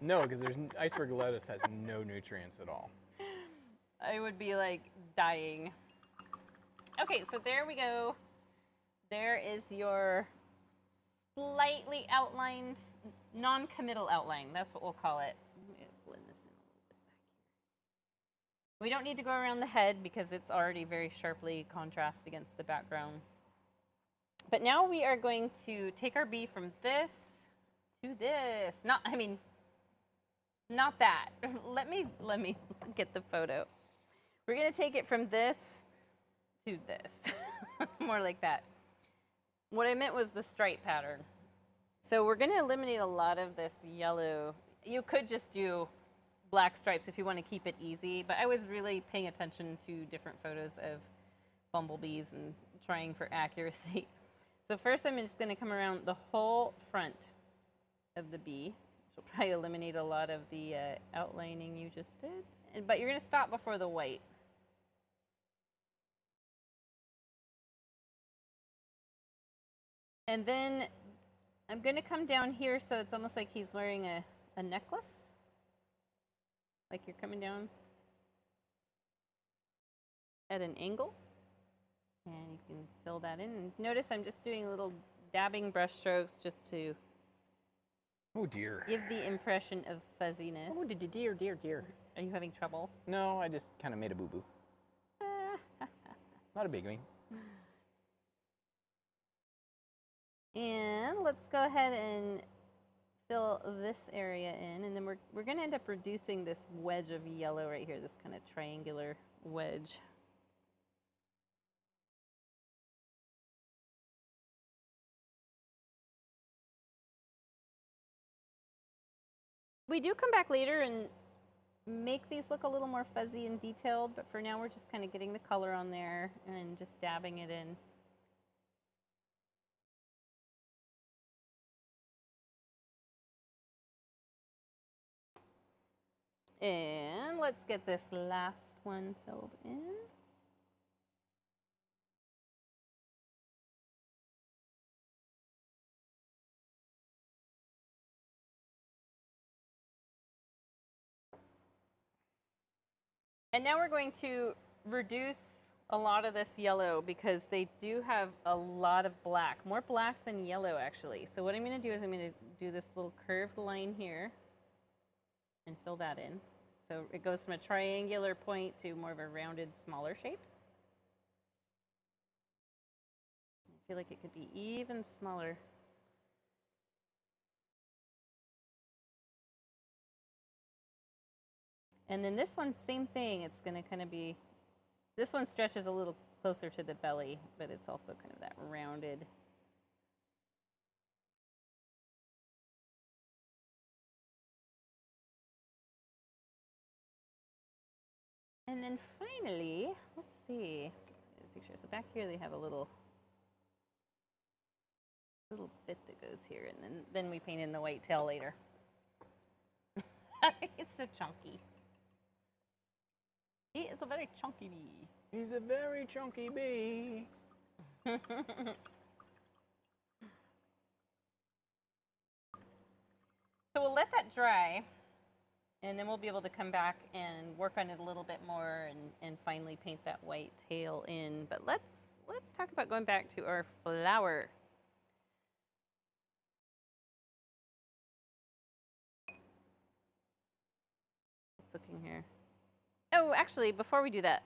No, because iceberg lettuce has no nutrients at all. I would be like dying. Okay, so there we go. There is your slightly outlined, non-committal outline. That's what we'll call it. Let me blend this in a little bit back here. We don't need to go around the head because it's already very sharply contrast against the background. But now we are going to take our bee from this to this. Not that. Let me get the photo. We're going to take it from this to this. More like that. What I meant was the stripe pattern. So we're going to eliminate a lot of this yellow. You could just do black stripes if you want to keep it easy, but I was really paying attention to different photos of bumblebees and trying for accuracy. So first I'm just going to come around the whole front of the bee, which will probably eliminate a lot of the outlining you just did. But you're going to stop before the white. And then I'm going to come down here so it's almost like he's wearing a necklace. Like you're coming down at an angle. And you can fill that in. And notice I'm just doing little dabbing brush strokes just to Oh dear. give the impression of fuzziness. Oh dear. Are you having trouble? No, I just kind of made a boo-boo. Not a big one. And let's go ahead and fill this area in, and then we're going to end up reducing this wedge of yellow right here, this kind of triangular wedge. We do come back later and make these look a little more fuzzy and detailed, but for now we're just kind of getting the color on there and just dabbing it in. And let's get this last one filled in. And now we're going to reduce a lot of this yellow because they do have a lot of black, more black than yellow actually. So what I'm going to do is I'm going to do this little curved line here and fill that in. So it goes from a triangular point to more of a rounded, smaller shape. I feel like it could be even smaller. And then this one, same thing. It's going to kind of be, this one stretches a little closer to the belly, but it's also kind of that rounded. And then finally, let's see. Let's get a picture. So back here they have a little bit that goes here, and then we paint in the white tail later. It's so chunky. He is a very chunky bee. He's a very chunky bee. So we'll let that dry, and then we'll be able to come back and work on it a little bit more and finally paint that white tail in. But let's talk about going back to our flower. Just looking here. Oh, actually, before we do that,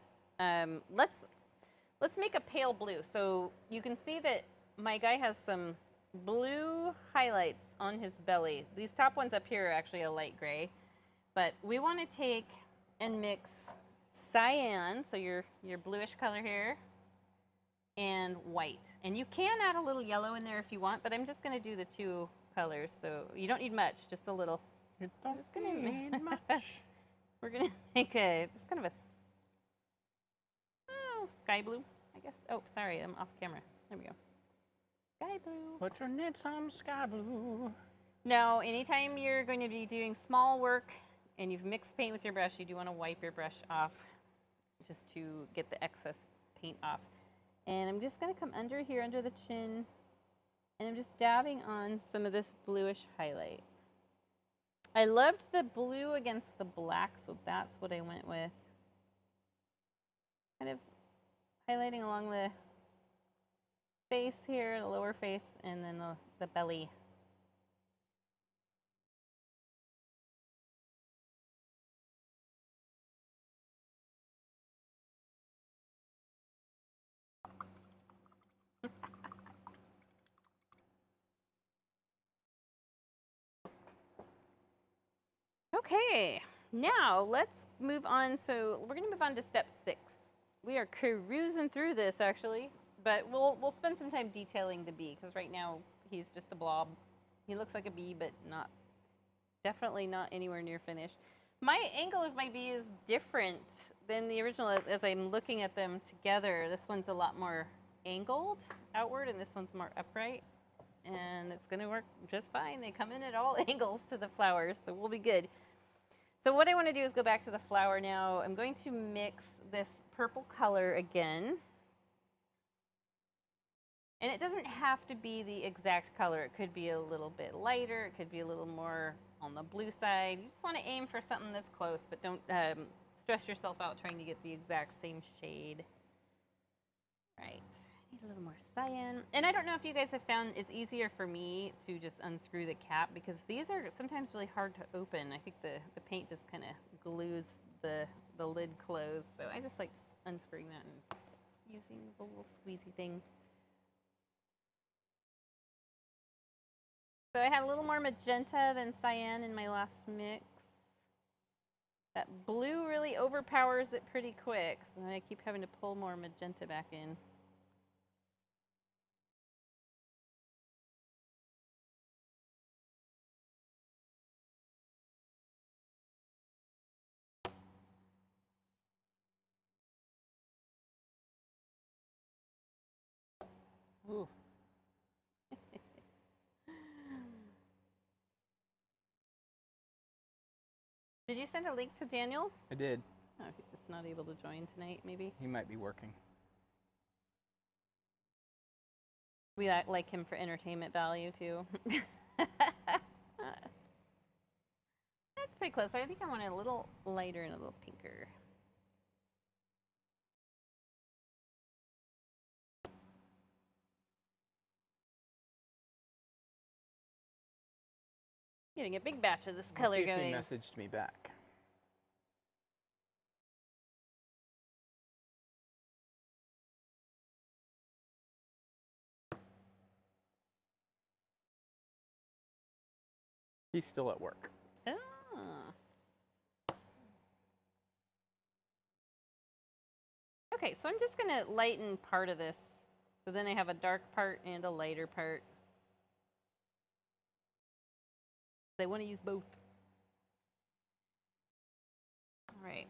let's make a pale blue. So you can see that my guy has some blue highlights on his belly. These top ones up here are actually a light gray, but we want to take and mix cyan, so your bluish color here, and white. And you can add a little yellow in there if you want, but I'm just going to do the two colors, so you don't need much, just a little. You don't just gonna need much. We're going to make a just kind of a sky blue, I guess. Oh, sorry, I'm off camera. There we go. Sky blue. Put your knits on sky blue. Now, anytime you're going to be doing small work and you've mixed paint with your brush, you do want to wipe your brush off just to get the excess paint off. And I'm just going to come under here, under the chin, and I'm just dabbing on some of this bluish highlight. I loved the blue against the black, so that's what I went with. Kind of highlighting along the face here, the lower face, and then the belly. Okay, now let's move on. So we're going to move on to step 6. We are cruising through this actually, but we'll spend some time detailing the bee because right now he's just a blob. He looks like a bee, but definitely not anywhere near finished. My angle of my bee is different than the original as I'm looking at them together. This one's a lot more angled outward and this one's more upright. And it's going to work just fine. They come in at all angles to the flowers, so we'll be good. So what I want to do is go back to the flower now. I'm going to mix this purple color again. And it doesn't have to be the exact color. It could be a little bit lighter. It could be a little more on the blue side. You just want to aim for something that's close, but don't stress yourself out trying to get the exact same shade. Right. Need a little more cyan. And I don't know if you guys have found it's easier for me to just unscrew the cap because these are sometimes really hard to open. I think the paint just kind of glues the lid closed. So I just like unscrewing that and using the little squeezy thing. So I have a little more magenta than cyan in my last mix. That blue really overpowers it pretty quick, so I keep having to pull more magenta back in. Ooh. Did you send a link to Daniel? I did. Oh, he's just not able to join tonight, maybe. He might be working. We like him for entertainment value, too. That's pretty close. I think I want it a little lighter and a little pinker. Getting a big batch of this color See if going. he messaged me back. He's still at work. Ah. Okay, so I'm just going to lighten part of this. So then I have a dark part and a lighter part. I want to use both. All right.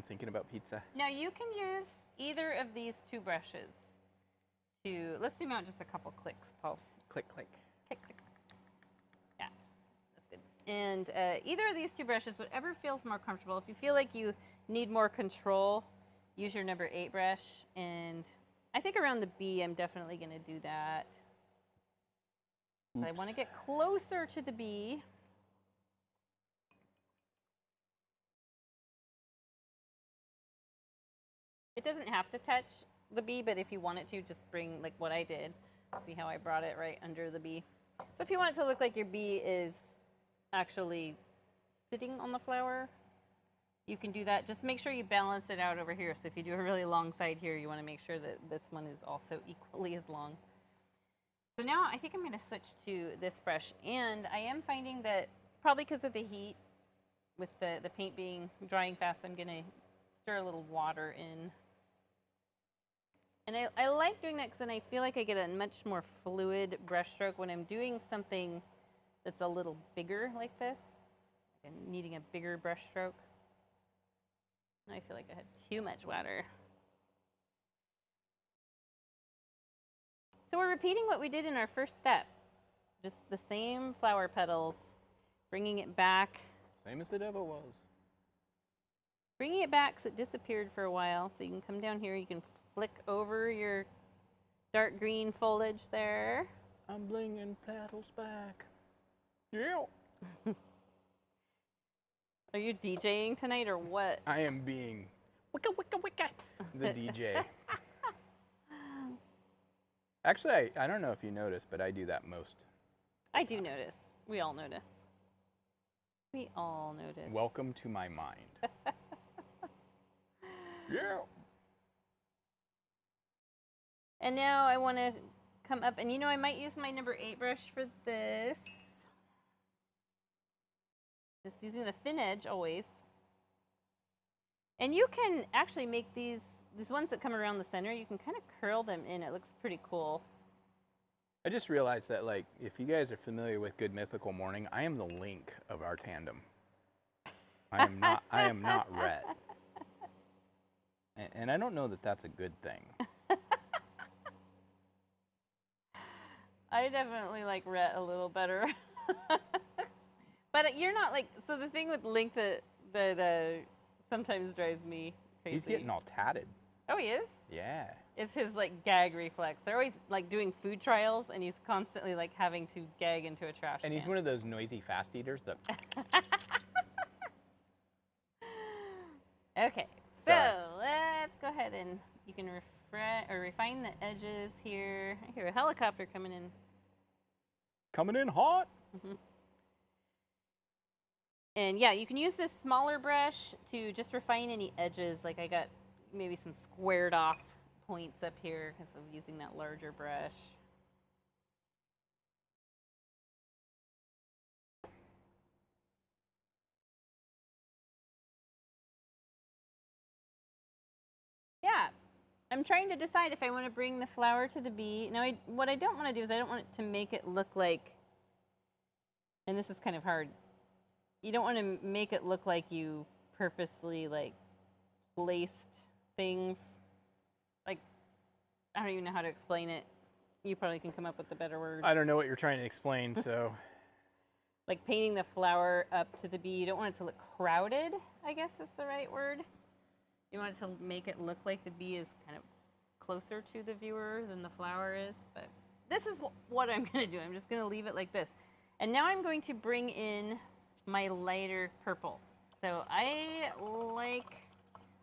Thinking about pizza. Now you can use either of these two brushes to, let's zoom out just a couple clicks, Paul. Click, click. Click, click. Yeah, that's good. And either of these two brushes, whatever feels more comfortable. If you feel like you need more control, use your number 8 brush. And I think around the B, I'm definitely going to do that. So I want to get closer to the B. It doesn't have to touch the B, but if you want it to, just bring like what I did. See how I brought it right under the B. So if you want it to look like your B is actually sitting on the flower, you can do that. Just make sure you balance it out over here. So if you do a really long side here, you want to make sure that this one is also equally as long. So now I think I'm going to switch to this brush. And I am finding that probably because of the heat, with the paint being drying fast, I'm going to stir a little water in. And I like doing that because then I feel like I get a much more fluid brush stroke when I'm doing something that's a little bigger like this. I'm needing a bigger brush stroke. I feel like I had too much water. So we're repeating what we did in our first step. Just the same flower petals, bringing it back. Same as it ever was. Bringing it back so it disappeared for a while. So you can come down here, you can flick over your dark green foliage there. I'm bringing petals back. Yeah. Are you DJing tonight or what? I am being wicka wicka wicka the DJ. Actually, I don't know if you noticed, but I do that most. I do notice. We all notice. We all notice. Welcome to my mind. Yeah. And now I want to come up, and I might use my number 8 brush for this. Just using the thin edge always. And you can actually make these ones that come around the center, you can kind of curl them in. It looks pretty cool. I just realized that, like, if you guys are familiar with Good Mythical Morning, I am the Link of our tandem. I am not Rhett. And I don't know that that's a good thing. I definitely like Rhett a little better. But you're not like, so the thing with Link that sometimes drives me crazy. He's getting all tatted. Oh, he is? Yeah. It's his like gag reflex. They're always like doing food trials, and he's constantly like having to gag into a trash can. And he's one of those noisy fast eaters that. Okay, so let's go ahead and you can refine the edges here. I hear a helicopter coming in. Coming in hot. Mm-hmm. And yeah, you can use this smaller brush to just refine any edges. Like I got maybe some squared off points up here because of using that larger brush. Yeah, I'm trying to decide if I want to bring the flower to the bee. Now, what I don't want to do is I don't want it to make it look like, and this is kind of hard, you don't want to make it look like you purposely like placed things. Like, I don't even know how to explain it. You probably can come up with the better words. I don't know what you're trying to explain, so. Like painting the flower up to the bee. You don't want it to look crowded, I guess is the right word. You want it to make it look like the bee is kind of closer to the viewer than the flower is. But this is what I'm going to do. I'm just going to leave it like this. And now I'm going to bring in my lighter purple. So I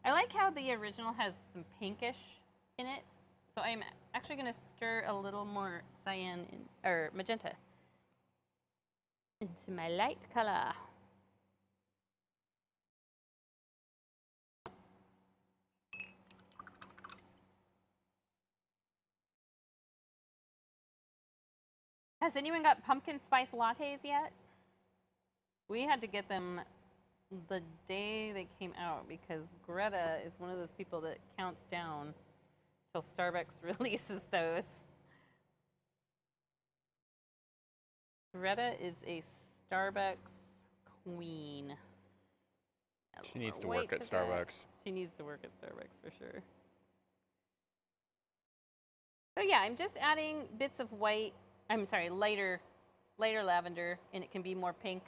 like how the original has some pinkish in it. So I'm actually going to stir a little more cyan or magenta into my light color. Has anyone got pumpkin spice lattes yet? We had to get them the day they came out because Greta is one of those people that counts down till Starbucks releases those. Greta is a Starbucks queen. I She needs to more work white at to that. Starbucks. She needs to work at Starbucks for sure. So yeah, I'm just adding bits of white. I'm sorry, lighter lavender, and it can be more pink,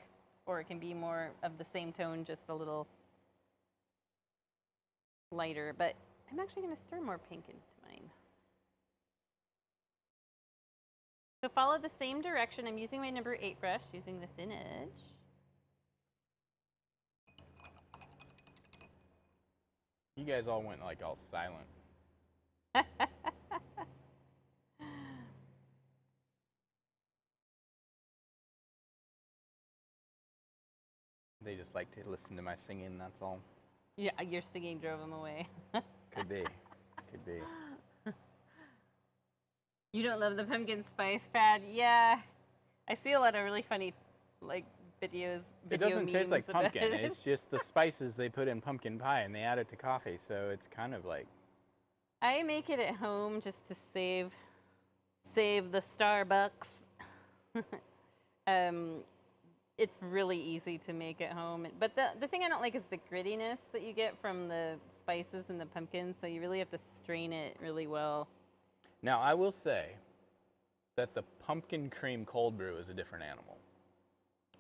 or it can be more of the same tone, just a little lighter. But I'm actually going to stir more pink into mine. So follow the same direction. I'm using my number 8 brush, using the thin edge. You guys all went like all silent. They just like to listen to my singing, that's all. Yeah, your singing drove them away. Could be. Could be. You don't love the pumpkin spice fad? Yeah. I see a lot of really funny, like, It video doesn't taste like memes about pumpkin. it. It's just the spices they put in pumpkin pie and they add it to coffee, so it's kind of like. I make it at home just to save the Starbucks. It's really easy to make at home, but the thing I don't like is the grittiness that you get from the spices and the pumpkin. So you really have to strain it really well. Now I will say that the pumpkin cream cold brew is a different animal.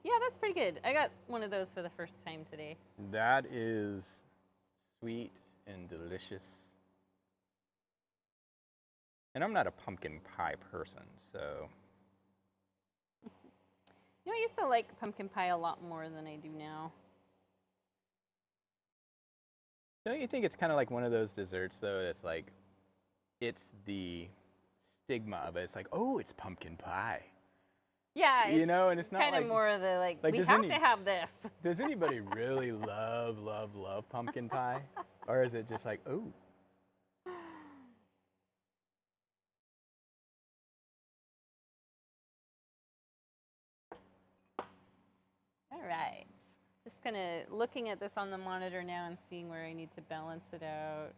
Yeah, that's pretty good. I got one of those for the first time today. That is sweet and delicious. And I'm not a pumpkin pie person, so. You know, I used to like pumpkin pie a lot more than I do now. Don't you think it's kind of like one of those desserts, though, that's like, it's the stigma of it. It's like, oh, it's pumpkin pie. Yeah, You know, and it's not kind of like, more of the like we does have to have this. Does anybody really love pumpkin pie? Or is it just like, oh? All right. Just kind of looking at this on the monitor now and seeing where I need to balance it out.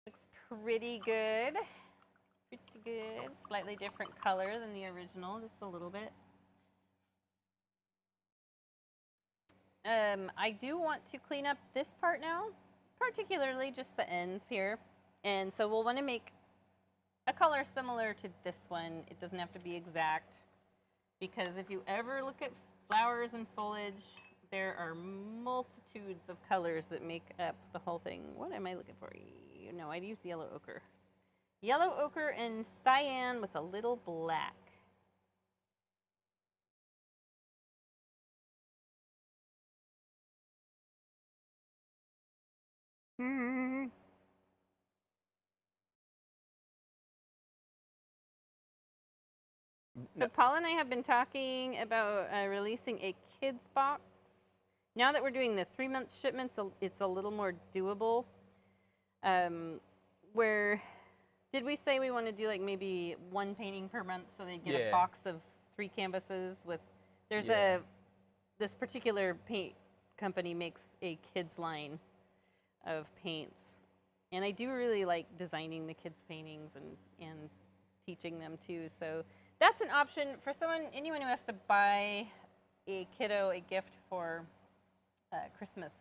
Looks pretty good. Pretty good. Slightly different color than the original, just a little bit. I do want to clean up this part now, particularly just the ends here. And so we'll want to make a color similar to this one. It doesn't have to be exact, because if you ever look at flowers and foliage, there are multitudes of colors that make up the whole thing. What am I looking for? No, I'd use yellow ochre. Yellow ochre and cyan with a little black. So Paul and I have been talking about releasing a kids box. Now that we're doing the 3-month shipments, it's a little more doable. Where did we say we want to do like maybe 1 painting per month, so they get a box of 3 canvases with? There's this particular paint company makes a kids line of paints, and I do really like designing the kids paintings and teaching them too. So that's an option for anyone who has to buy a kiddo a gift for Christmas.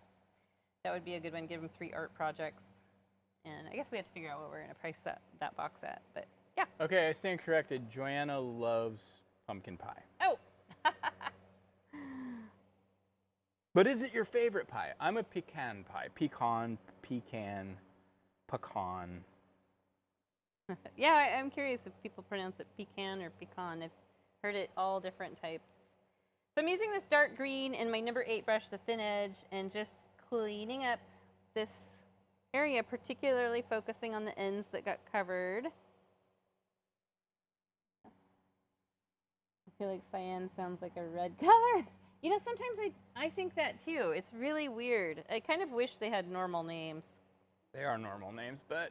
That would be a good one. Give them 3 art projects. And I guess we have to figure out what we're going to price that box at. But yeah. Okay, I stand corrected. Joanna loves pumpkin pie. Oh! But is it your favorite pie? I'm a pecan pie. Pecan. Yeah, I'm curious if people pronounce it pecan or pecan. I've heard it all different types. So I'm using this dark green and my number 8 brush, the thin edge, and just cleaning up this area, particularly focusing on the ends that got covered. I feel like cyan sounds like a red color. You know, sometimes I think that too. It's really weird. I kind of wish they had normal names. They are normal names, but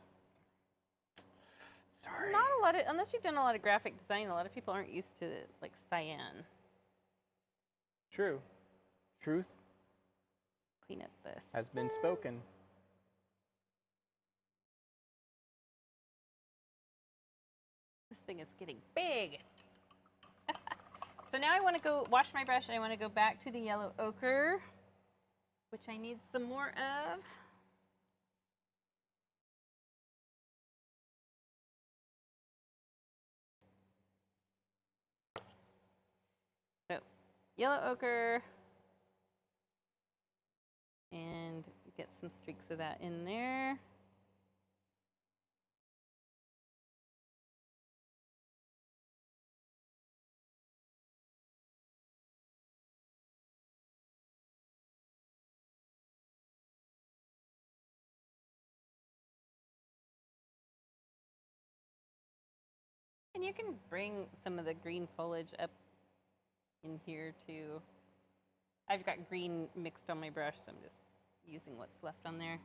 sorry. Not a lot of, unless you've done a lot of graphic design, a lot of people aren't used to like cyan. True. Truth Clean up this. has been spoken. This thing is getting big. So now I want to go wash my brush and I want to go back to the yellow ochre which I need some more of. So, yellow ochre, and get some streaks of that in there. And you can bring some of the green foliage up in here too. I've got green mixed on my brush, so I'm just using what's left on there.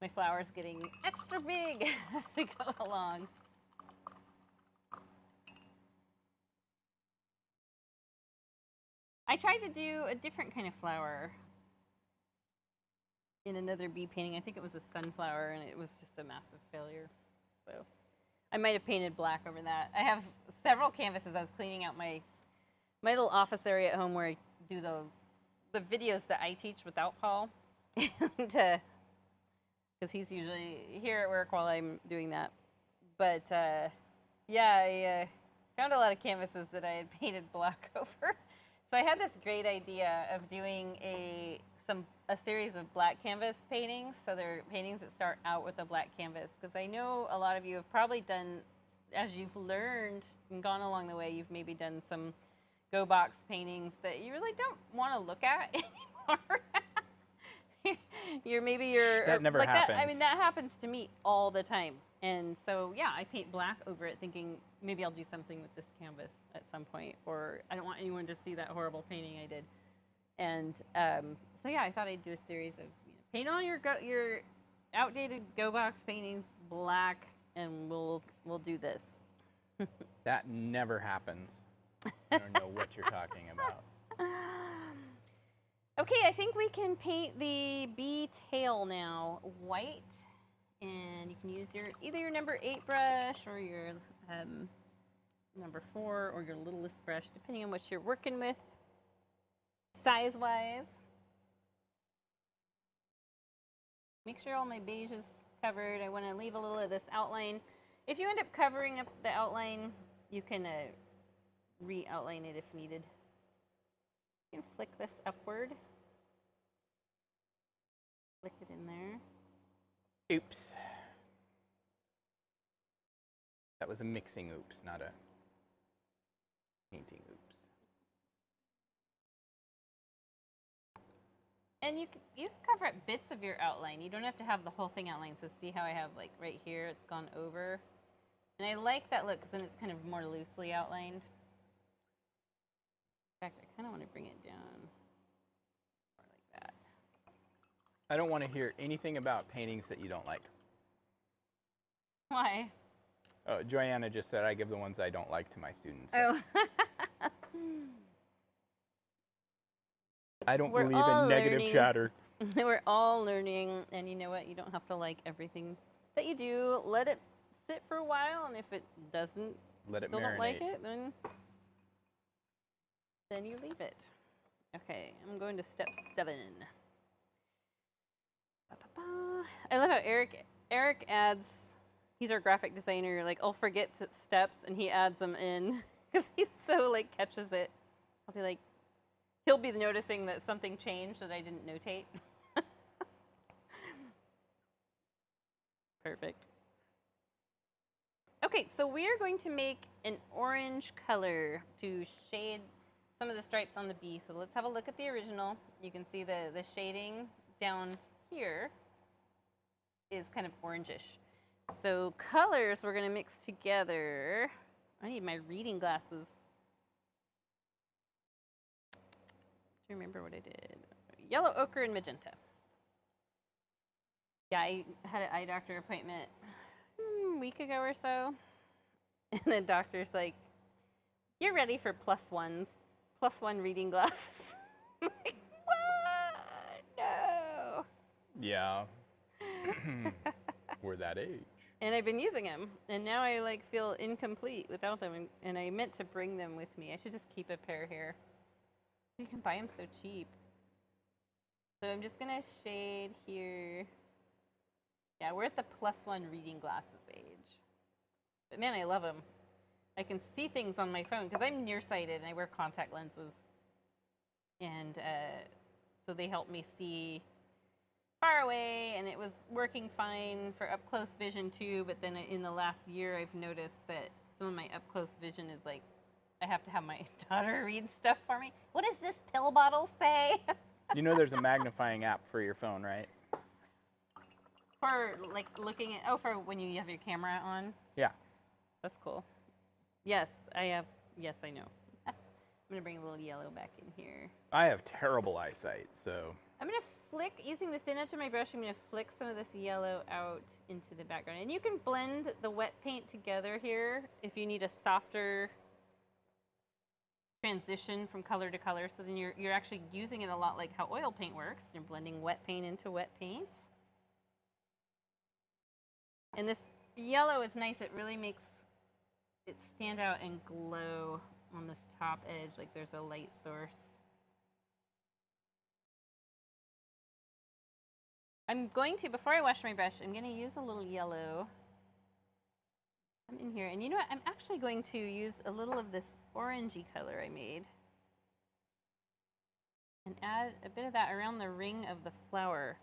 My flower's getting extra big as we go along. I tried to do a different kind of flower in another bee painting. I think it was a sunflower, and it was just a massive failure. So I might have painted black over that. I have several canvases. I was cleaning out my little office area at home where I do the videos that I teach without Paul, because he's usually here at work while I'm doing that. But yeah, I found a lot of canvases that I had painted black over. So I had this great idea of doing a series of black canvas paintings. So they're paintings that start out with a black canvas, because I know a lot of you have probably done, as you've learned and gone along the way, you've maybe done some Gogh paintings that you really don't want to look at anymore. That never like happens. that. I mean, that happens to me all the time. And so yeah, I paint black over it, thinking maybe I'll do something with this canvas at some point, or I don't want anyone to see that horrible painting I did. And so yeah, I thought I'd do a series of paint all your outdated Gogh paintings black, and we'll do this. That never happens. I don't know what you're talking about. Okay, I think we can paint the bee tail now white, and you can use either your number 8 brush or your number 4 or your littlest brush, depending on what you're working with, size-wise. Make sure all my beige is covered. I want to leave a little of this outline. If you end up covering up the outline, you can re-outline it if needed. You can flick this upward. Flick it in there. Oops. That was a mixing oops, not a painting oops. And you can cover up bits of your outline. You don't have to have the whole thing outlined. So see how I have, like, right here, it's gone over. And I like that look, because then it's kind of more loosely outlined. In fact, I kind of want to bring it down more like that. I don't want to hear anything about paintings that you don't like. Why? Oh, Joanna just said I give the ones I don't like to my students. Oh. I don't believe in negative chatter. We're all learning, and you know what? You don't have to like everything that you do. Let it sit for a while, and if it doesn't, Let it still marinate. don't like it, then you leave it. Okay, I'm going to step 7. I love how Eric adds. He's our graphic designer. Like, I'll forget steps, and he adds them in because he's so like catches it. I'll be like, he'll be noticing that something changed that I didn't notate. Perfect. Okay, so we are going to make an orange color to shade some of the stripes on the bee. So let's have a look at the original. You can see the shading down here is kind of orangish. So colors we're going to mix together. I need my reading glasses. Do you remember what I did? Yellow ochre and magenta. Yeah, I had an eye doctor appointment a week ago or so. And the doctor's like, you're ready for +1s. +1 reading glasses. I'm like, what? No. Yeah. We're that age. And I've been using them, and now I like feel incomplete without them. And I meant to bring them with me. I should just keep a pair here. You can buy them so cheap. So I'm just gonna shade here. Yeah, we're at the +1 reading glasses age. But man, I love them. I can see things on my phone because I'm nearsighted and I wear contact lenses. And so they help me see far away, and it was working fine for up close vision too. But then in the last year, I've noticed that some of my up close vision is like, I have to have my daughter read stuff for me. What does this pill bottle say? You know there's a magnifying app for your phone, right? For like looking at, for when you have your camera on? Yeah. That's cool. Yes, I have. Yes, I know. I'm going to bring a little yellow back in here. I have terrible eyesight, so. I'm going to flick, using the thin edge of my brush, I'm going to flick some of this yellow out into the background. And you can blend the wet paint together here if you need a softer transition from color to color. So then you're actually using it a lot like how oil paint works. You're blending wet paint into wet paint. And this yellow is nice. It really makes it stand out and glow on this top edge like there's a light source. I'm going to, before I wash my brush, I'm going to use a little yellow. I'm in here. And you know what? I'm actually going to use a little of this orangey color I made and add a bit of that around the ring of the flower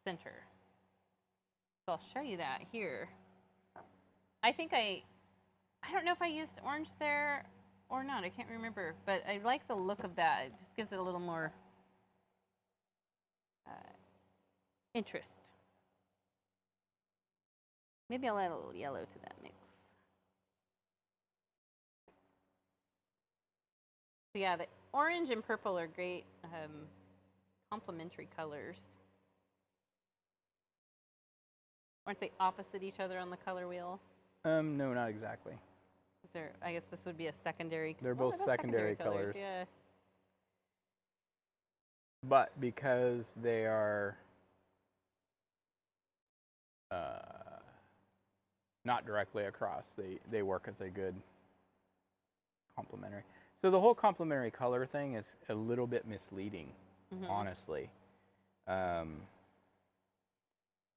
center. So I'll show you that here. I think I don't know if I used orange there or not. I can't remember, but I like the look of that. It just gives it a little more interest. Maybe I'll add a little yellow to that mix. So yeah, the orange and purple are great complementary colors. Aren't they opposite each other on the color wheel? No, not exactly. Is there, I guess this would be a secondary. They're both secondary colors. Yeah. But because they are not directly across, they work as a good complementary. So the whole complementary color thing is a little bit misleading, honestly.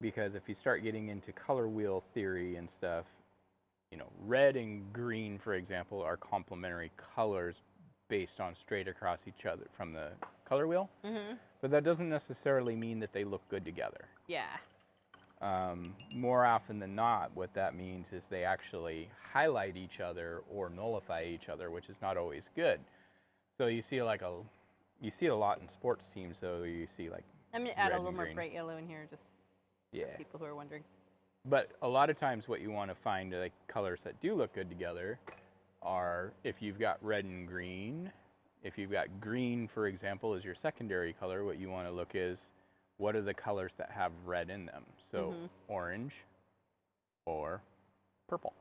Because if you start getting into color wheel theory and stuff, you know, red and green, for example, are complementary colors based on straight across each other from the color wheel. But that doesn't necessarily mean that they look good together. Yeah. More often than not, what that means is they actually highlight each other or nullify each other, which is not always good. So you see you see it a lot in sports teams. So you see like. I'm gonna add a little more bright yellow in here, just for people who are wondering. But a lot of times, what you want to find like colors that do look good together are if you've got red and green. If you've got green, for example, as your secondary color, what you want to look is what are the colors that have red in them? So orange or purple.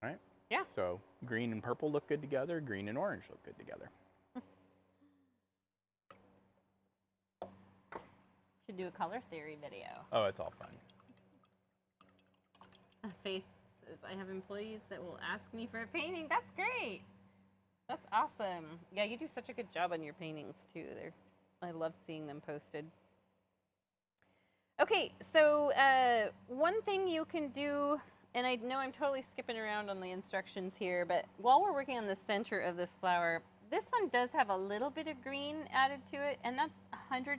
Right? Yeah. So green and purple look good together. Green and orange look good together. Should do a color theory video. Oh, it's all fun. Faith says, I have employees that will ask me for a painting. That's great. That's awesome. Yeah, you do such a good job on your paintings too. I love seeing them posted. Okay, so one thing you can do, and I know I'm totally skipping around on the instructions here, but while we're working on the center of this flower, this one does have a little bit of green added to it, and that's 100%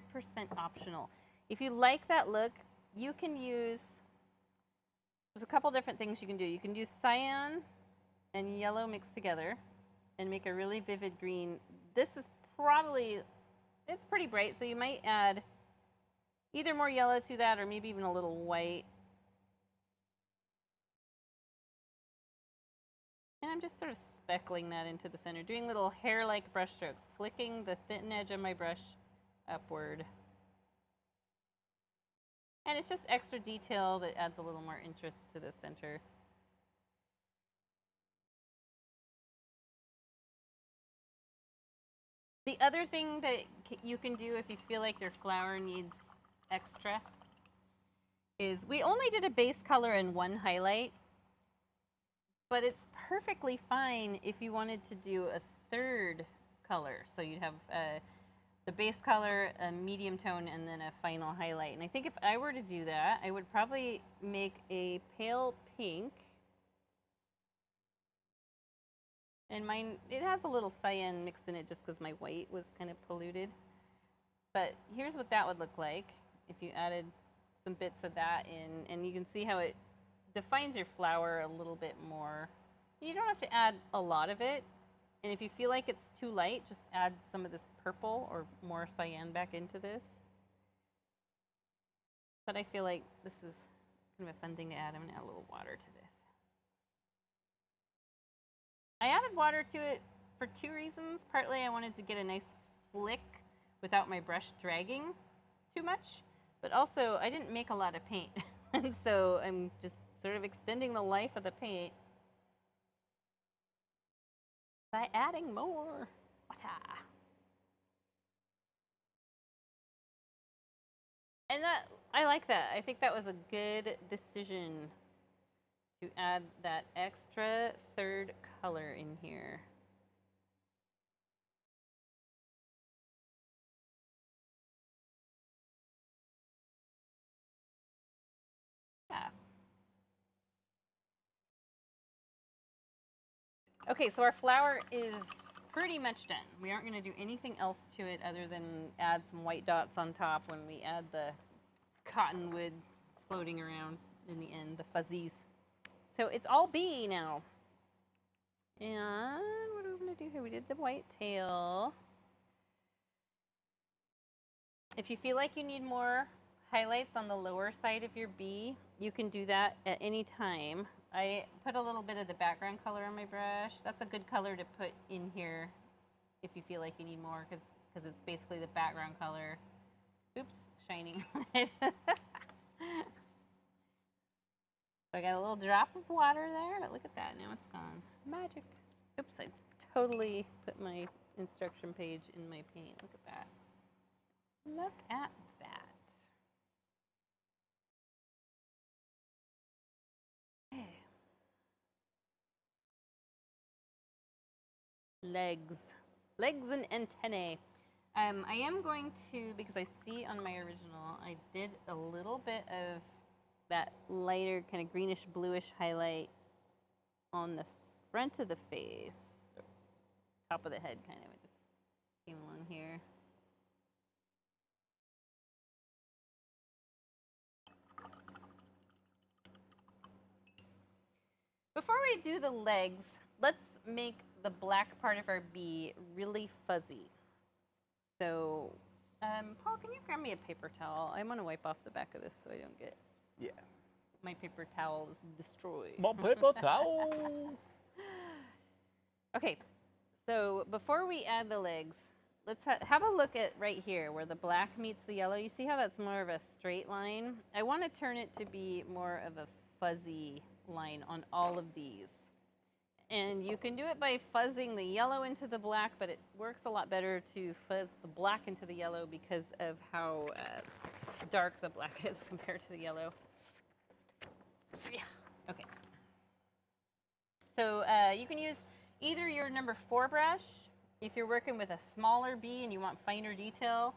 optional. If you like that look, you can use, there's a couple different things you can do. You can use cyan and yellow mixed together and make a really vivid green. This is probably, it's pretty bright, so you might add either more yellow to that or maybe even a little white. And I'm just sort of speckling that into the center, doing little hair-like brush strokes, flicking the thin edge of my brush upward. And it's just extra detail that adds a little more interest to the center. The other thing that you can do if you feel like your flower needs extra is, we only did a base color and one highlight, but it's perfectly fine if you wanted to do a third color. So you'd have the base color, a medium tone, and then a final highlight. And I think if I were to do that, I would probably make a pale pink. And mine, it has a little cyan mixed in it just because my white was kind of polluted. But here's what that would look like if you added some bits of that in. And you can see how it defines your flower a little bit more. You don't have to add a lot of it. And if you feel like it's too light, just add some of this purple or more cyan back into this. But I feel like this is kind of a fun thing to add. I'm going to add a little water to this. I added water to it for two reasons. Partly I wanted to get a nice flick without my brush dragging too much. But also I didn't make a lot of paint. And so I'm just sort of extending the life of the paint by adding more water. And that, I like that. I think that was a good decision to add that extra third color in here. Yeah. Okay, so our flower is pretty much done. We aren't going to do anything else to it other than add some white dots on top when we add the cottonwood floating around in the end, the fuzzies. So it's all bee now. And what are we going to do here? We did the white tail. If you feel like you need more highlights on the lower side of your bee, you can do that at any time. I put a little bit of the background color on my brush. That's a good color to put in here if you feel like you need more, because it's basically the background color. Oops, shining on it. So I got a little drop of water there. Look at that, now it's gone. Magic. Oops, I totally put my instruction page in my paint. Look at that. Look at that. Legs and antennae. I am going to, because I see on my original, I did a little bit of that lighter kind of greenish bluish highlight on the front of the face, top of the head kind of. It just came along here. Before we do the legs, let's make the black part of our bee really fuzzy. So, Paul, can you grab me a paper towel? I want to wipe off the back of this so I don't get my paper towel is destroyed. My paper towel. Okay, so before we add the legs, let's have a look at right here where the black meets the yellow. You see how that's more of a straight line? I want to turn it to be more of a fuzzy line on all of these. And you can do it by fuzzing the yellow into the black, but it works a lot better to fuzz the black into the yellow because of how dark the black is compared to the yellow. Yeah. Okay. So you can use either your number 4 brush. If you're working with a smaller bee and you want finer detail,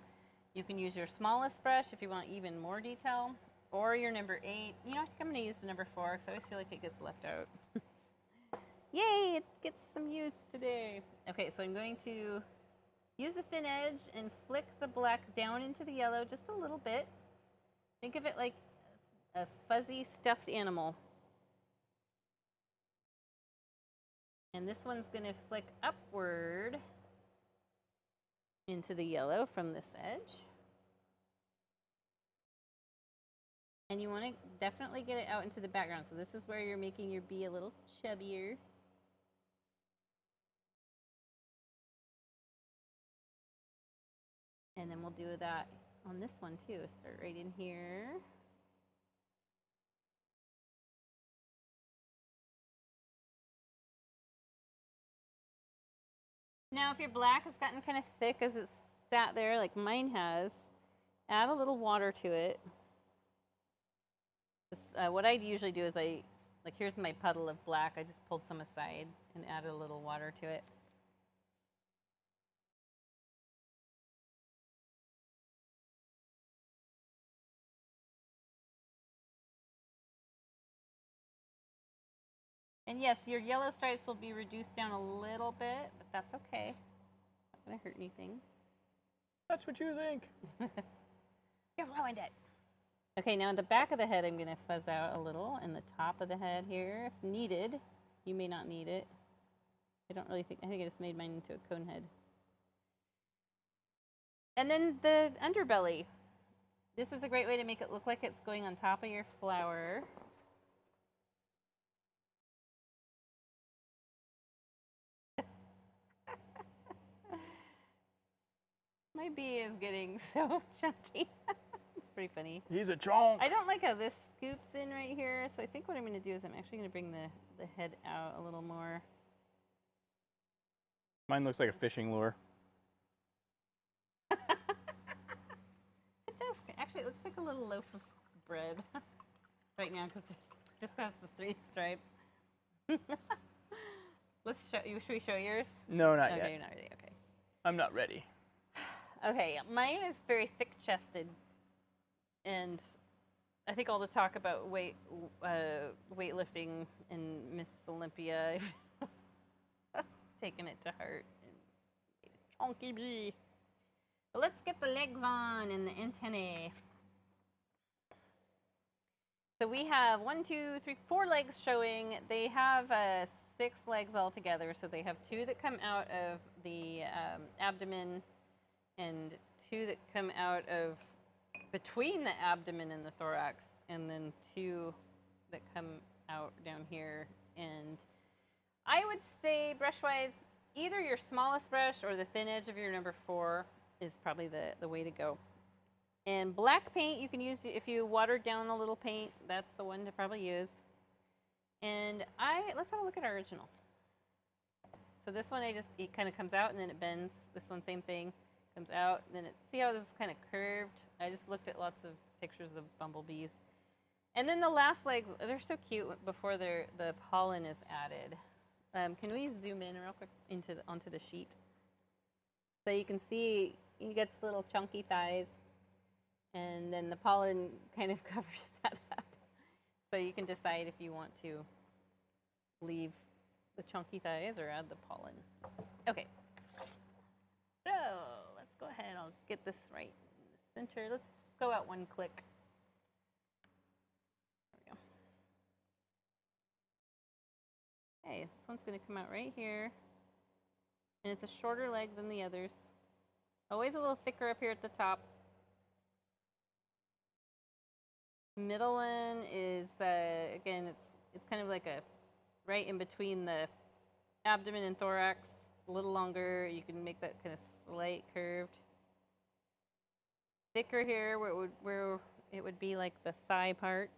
you can use your smallest brush if you want even more detail, or your number 8. You know, I think I'm going to use the number 4 because I always feel like it gets left out. Yay, it gets some use today. Okay, so I'm going to use a thin edge and flick the black down into the yellow just a little bit. Think of it like a fuzzy stuffed animal. And this one's going to flick upward into the yellow from this edge. And you want to definitely get it out into the background. So this is where you're making your bee a little chubbier. And then we'll do that on this one too. Start right in here. Now, if your black has gotten kind of thick as it's sat there, like mine has, add a little water to it. Just, what I usually do is like here's my puddle of black. I just pulled some aside and added a little water to it. And yes, your yellow stripes will be reduced down a little bit, but that's okay. It's not going to hurt anything. That's what you think. You ruined it. Okay, now in the back of the head, I'm going to fuzz out a little, and the top of the head here, if needed. You may not need it. I don't really think, I think I just made mine into a cone head. And then the underbelly. This is a great way to make it look like it's going on top of your flower. My bee is getting so chunky. It's pretty funny. He's a chonk. I don't like how this scoops in right here, so I think what I'm going to do is I'm actually going to bring the head out a little more. Mine looks like a fishing lure. It does. Actually, it looks like a little loaf of bread right now because it just has the 3 stripes. Let's show you. Should we show yours? No, not yet. Okay, you're not ready. Okay. I'm not ready. Okay, mine is very thick-chested, and I think all the talk about weightlifting and Miss Olympia, I've taken it to heart. Chonky bee. But let's get the legs on and the antennae. So we have 4 legs showing. They have 6 legs altogether. So they have 2 that come out of the abdomen and 2 that come out of between the abdomen and the thorax, and then 2 that come out down here. And I would say brush-wise, either your smallest brush or the thin edge of your number 4 is probably the way to go. And black paint you can use if you watered down a little paint. That's the one to probably use. And let's have a look at our original. So this one it kind of comes out and then it bends. This one, same thing, comes out and then see how this is kind of curved. I just looked at lots of pictures of bumblebees. And then the last legs, they're so cute before the pollen is added. Can we zoom in real quick onto the sheet? So you can see he gets little chunky thighs, and then the pollen kind of covers that up. So you can decide if you want to leave the chunky thighs or add the pollen. Okay. So let's go ahead. I'll get this right in the center. Let's go out 1 click. There we go. Okay, this one's going to come out right here. And it's a shorter leg than the others. Always a little thicker up here at the top. Middle one is, again, it's kind of like right in between the abdomen and thorax. It's a little longer. You can make that kind of slight curved. Thicker here where it would be like the thigh part.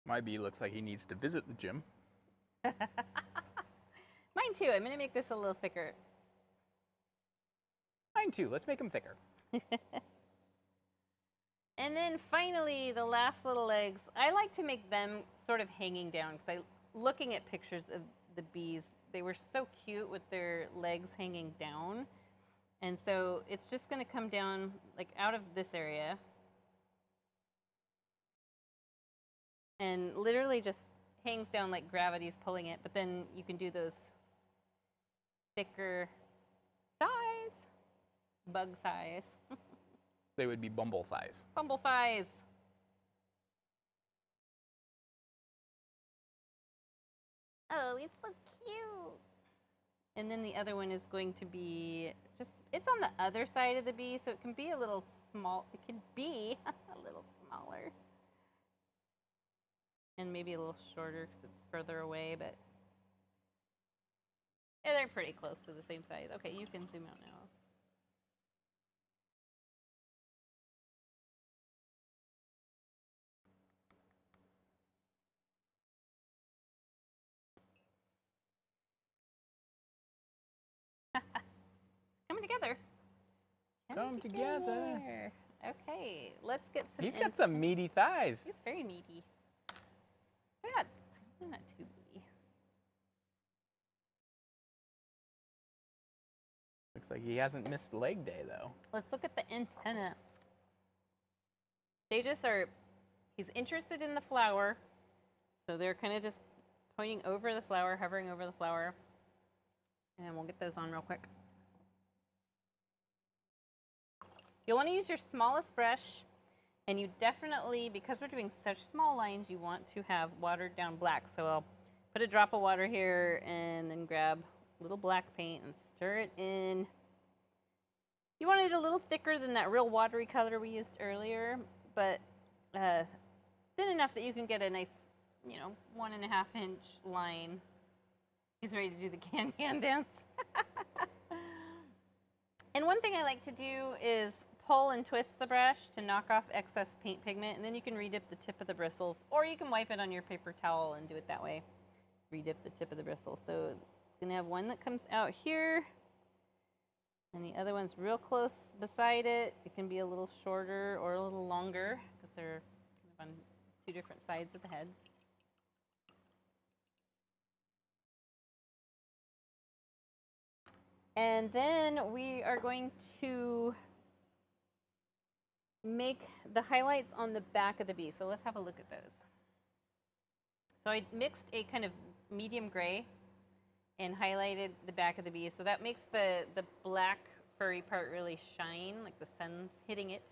My bee looks like he needs to visit the gym. Mine too. I'm going to make this a little thicker. Mine too. Let's make him thicker. And then finally, the last little legs. I like to make them sort of hanging down because looking at pictures of the bees, they were so cute with their legs hanging down. And so it's just going to come down like out of this area. And literally just hangs down like gravity's pulling it, but then you can do those thicker thighs, bug thighs. They would be bumble thighs. Bumble thighs. Oh, it's so cute. And then the other one is going to be it's on the other side of the bee, so it can be a little small. It can be a little smaller. And maybe a little shorter because it's further away, but yeah, they're pretty close to the same size. Okay, you can zoom out now. Coming together. Come together. Okay, let's get some. He's got some meaty thighs. He's very meaty. They're not too meaty. Looks like he hasn't missed leg day, though. Let's look at the antenna. He's interested in the flower, so they're kind of just pointing over the flower, hovering over the flower. And we'll get those on real quick. You'll want to use your smallest brush, and you definitely, because we're doing such small lines, you want to have watered down black. So I'll put a drop of water here and then grab a little black paint and stir it in. You want it a little thicker than that real watery color we used earlier, but thin enough that you can get a nice, 1.5-inch line. He's ready to do the can-can dance. And one thing I like to do is pull and twist the brush to knock off excess paint pigment, and then you can redip the tip of the bristles, or you can wipe it on your paper towel and do it that way. Redip the tip of the bristles. So it's going to have one that comes out here, and the other one's real close beside it. It can be a little shorter or a little longer because they're kind of on two different sides of the head. And then we are going to make the highlights on the back of the bee. So let's have a look at those. So I mixed a kind of medium gray and highlighted the back of the bee. So that makes the black furry part really shine, like the sun's hitting it.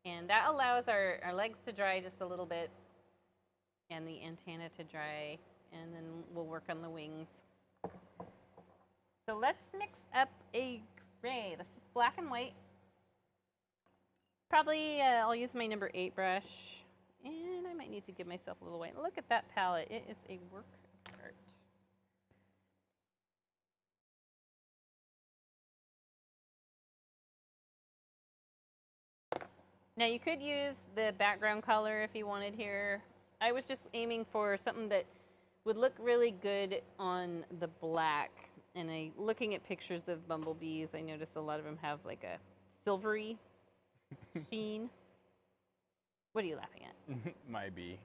And that allows our legs to dry just a little bit and the antenna to dry. And then we'll work on the wings. So let's mix up a gray. That's just black and white. Probably I'll use my number 8 brush. And I might need to give myself a little white. Look at that palette. It is a work of art. Now you could use the background color if you wanted here. I was just aiming for something that would look really good on the black. And looking at pictures of bumblebees, I noticed a lot of them have like a silvery sheen. What are you laughing at? My bee.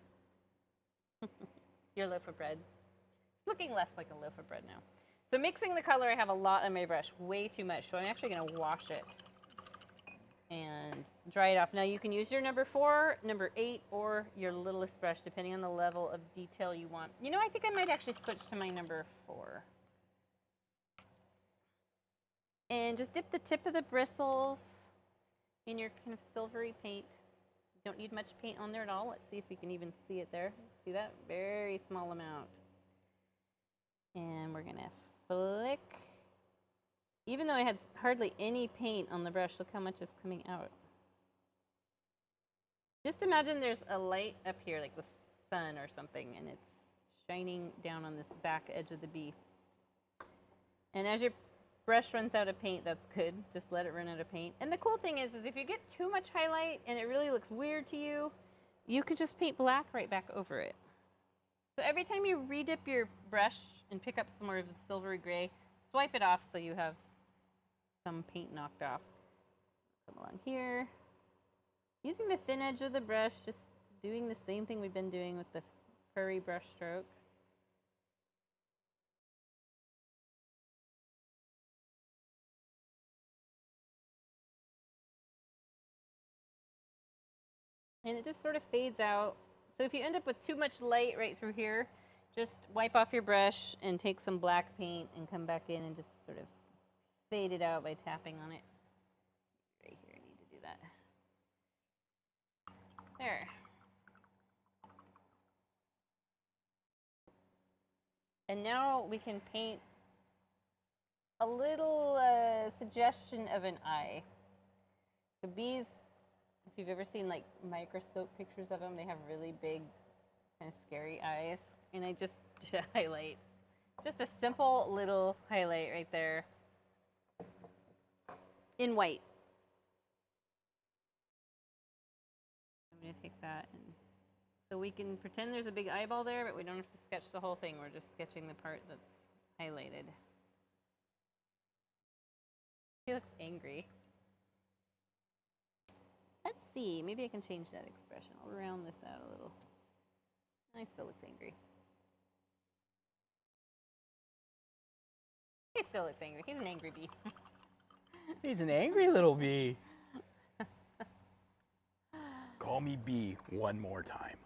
Your loaf of bread. It's looking less like a loaf of bread now. So mixing the color, I have a lot on my brush, way too much. So I'm actually going to wash it and dry it off. Now you can use your number 4, number 8, or your littlest brush, depending on the level of detail you want. I think I might actually switch to my number 4. And just dip the tip of the bristles in your kind of silvery paint. You don't need much paint on there at all. Let's see if we can even see it there. See that? Very small amount. And we're going to flick. Even though I had hardly any paint on the brush, look how much is coming out. Just imagine there's a light up here, like the sun or something, and it's shining down on this back edge of the bee. And as your brush runs out of paint, that's good. Just let it run out of paint. And the cool thing is if you get too much highlight and it really looks weird to you, you could just paint black right back over it. So every time you redip your brush and pick up some more of the silvery gray, swipe it off so you have some paint knocked off. Come along here. Using the thin edge of the brush, just doing the same thing we've been doing with the furry brush stroke. And it just sort of fades out. So if you end up with too much light right through here, just wipe off your brush and take some black paint and come back in and just sort of fade it out by tapping on it. Right here, I need to do that. There. And now we can paint a little suggestion of an eye. The bees, if you've ever seen like microscope pictures of them, they have really big, kind of scary eyes. And I just did a highlight. Just a simple little highlight right there in white. I'm going to take that, and so we can pretend there's a big eyeball there, but we don't have to sketch the whole thing. We're just sketching the part that's highlighted. He looks angry. Let's see, maybe I can change that expression. I'll round this out a little. He still looks angry. He still looks angry. He's an angry bee. He's an angry little bee. Call me bee one more time.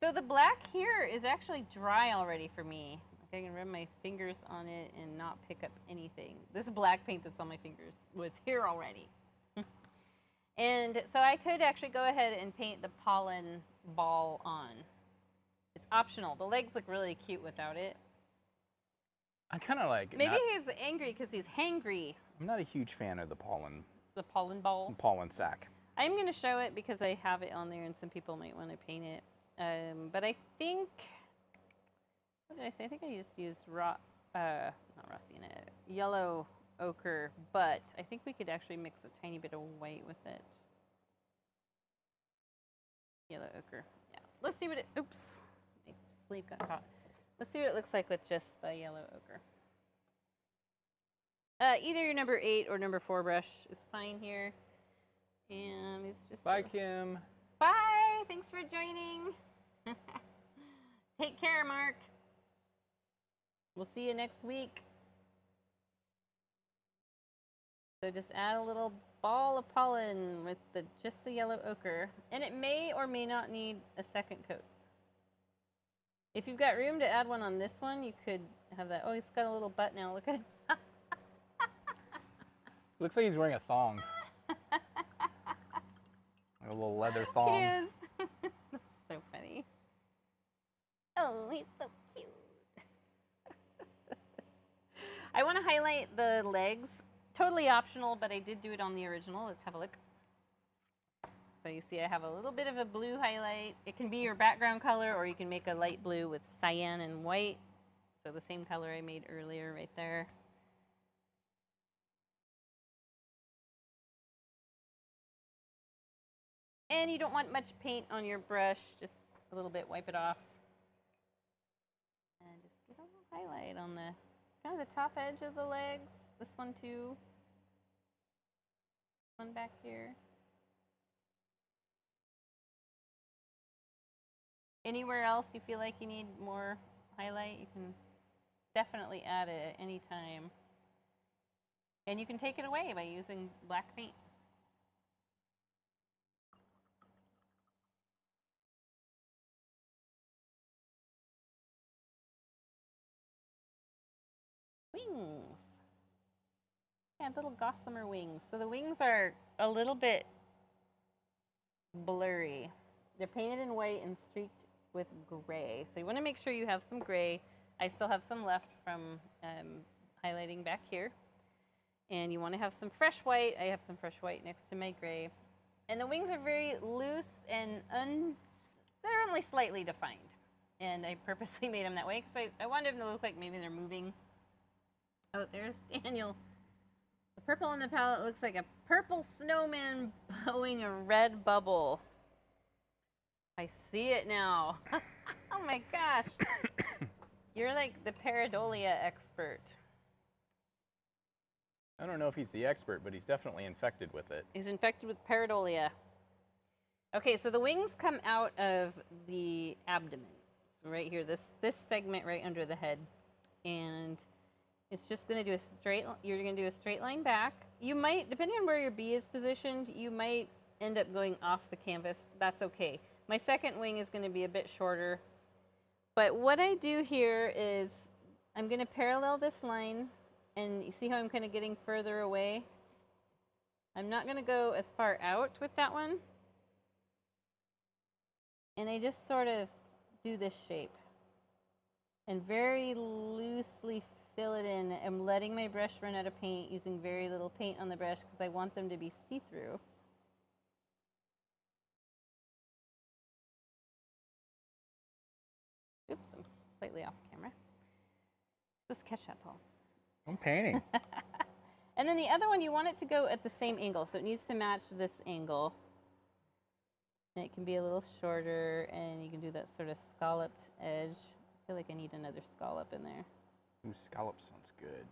So the black here is actually dry already for me. Like I can rub my fingers on it and not pick up anything. This black paint that's on my fingers was here already. And so I could actually go ahead and paint the pollen ball on. It's optional. The legs look really cute without it. I kind of like. Maybe he's angry because he's hangry. I'm not a huge fan of the pollen. The pollen ball. Pollen sack. I'm going to show it because I have it on there and some people might want to paint it. But I think, what did I say? I think I just used not raw sienna, yellow ochre, but I think we could actually mix a tiny bit of white with it. Yellow ochre. Yeah. Let's see what it, oops, my sleeve got caught. Let's see what it looks like with just the yellow ochre. Either your number 8 or number 4 brush is fine here. And it's just. Bye, Kim. Bye. Thanks for joining. Take care, Mark. We'll see you next week. So just add a little ball of pollen with just the yellow ochre. And it may or may not need a second coat. If you've got room to add one on this one, you could have that. Oh, it's got a little butt now. Look at it. Looks like he's wearing a thong. A little leather thong. He is. That's so funny. Oh, he's so cute. I want to highlight the legs. Totally optional, but I did do it on the original. Let's have a look. So you see I have a little bit of a blue highlight. It can be your background color, or you can make a light blue with cyan and white. So the same color I made earlier right there. And you don't want much paint on your brush, just a little bit, wipe it off. And just get a little highlight on the kind of the top edge of the legs. This one too. One back here. Anywhere else you feel like you need more highlight, you can definitely add it at any time. And you can take it away by using black paint. Wings. Yeah, little gossamer wings. So the wings are a little bit blurry. They're painted in white and streaked with gray. So you want to make sure you have some gray. I still have some left from highlighting back here. And you want to have some fresh white. I have some fresh white next to my gray. And the wings are very loose and they're only slightly defined. And I purposely made them that way because I wanted them to look like maybe they're moving. Oh, there's Daniel. The purple on the palette looks like a purple snowman blowing a red bubble. I see it now. Oh my gosh. You're like the pareidolia expert. I don't know if he's the expert, but he's definitely infected with it. He's infected with pareidolia. Okay, so the wings come out of the abdomen. So right here, this segment right under the head. And it's just going to do a straight, you're going to do a straight line back. You might, depending on where your bee is positioned, you might end up going off the canvas. That's okay. My second wing is going to be a bit shorter. But what I do here is I'm going to parallel this line, and you see how I'm kind of getting further away? I'm not going to go as far out with that one. And I just sort of do this shape and very loosely fill it in. I'm letting my brush run out of paint, using very little paint on the brush because I want them to be see-through. Oops, I'm slightly off camera. Just catch that, Paul. I'm painting. And then the other one, you want it to go at the same angle, so it needs to match this angle. And it can be a little shorter, and you can do that sort of scalloped edge. I feel like I need another scallop in there. Ooh, scallop sounds good.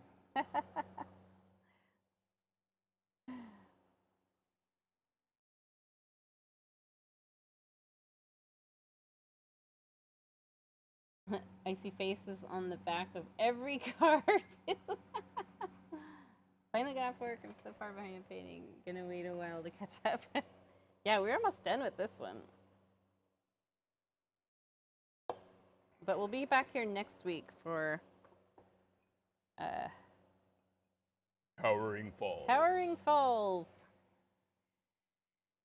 I see faces on the back of every card. Finally got off work. I'm so far behind in painting. Gonna wait a while to catch up. Yeah, we're almost done with this one. But we'll be back here next week for Towering Falls. Towering Falls.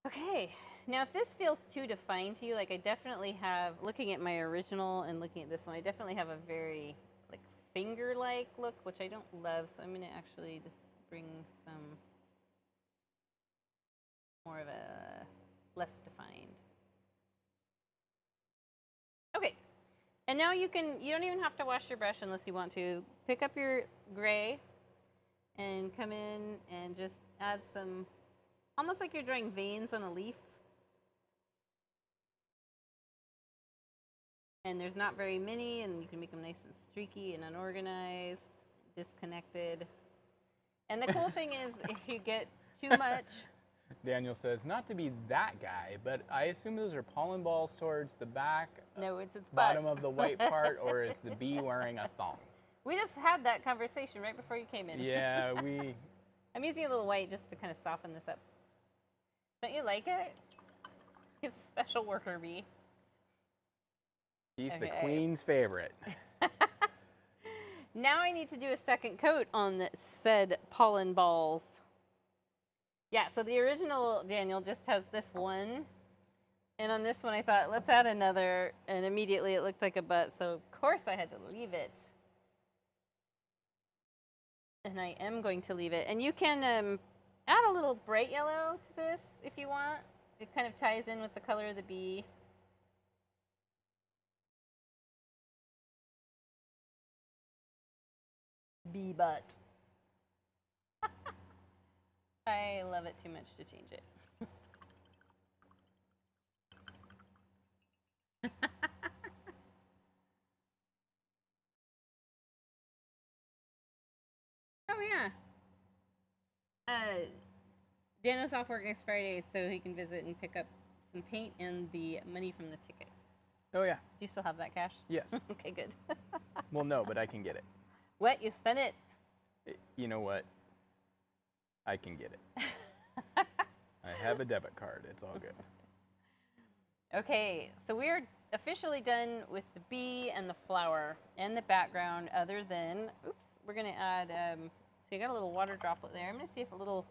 Okay, now if this feels too defined to you, like I definitely have, looking at my original and looking at this one, I definitely have a very like finger-like look, which I don't love, so I'm gonna actually just bring some more of a less defined. Okay, and now you don't even have to wash your brush unless you want to. Pick up your gray and come in and just add some, almost like you're drawing veins on a leaf. And there's not very many, and you can make them nice and streaky and unorganized, disconnected. And the cool thing is, if you get too much... Daniel says, not to be that guy, but I assume those are pollen balls towards the back, no, it's its bottom butt. of the white part, or is the bee wearing a thong? We just had that conversation right before you came in. Yeah, I'm using a little white just to kind of soften this up. Don't you like it? He's a special worker bee. He's the queen's favorite. Now I need to do a second coat on said pollen balls. Yeah, so the original Daniel just has this one. And on this one I thought, let's add another. And immediately it looked like a butt, so of course I had to leave it. And I am going to leave it. And you can add a little bright yellow to this if you want. It kind of ties in with the color of the bee. Bee butt. I love it too much to change it. Oh yeah. Dano's off work next Friday, so he can visit and pick up some paint and the money from the ticket. Oh yeah. Do you still have that cash? Yes. Okay, good. Well, no, but I can get it. What? You spent it? You know what? I can get it. I have a debit card. It's all good. Okay, so we're officially done with the bee and the flower and the background, other than, oops, we're going to add, so you got a little water droplet there. I'm going to see if a little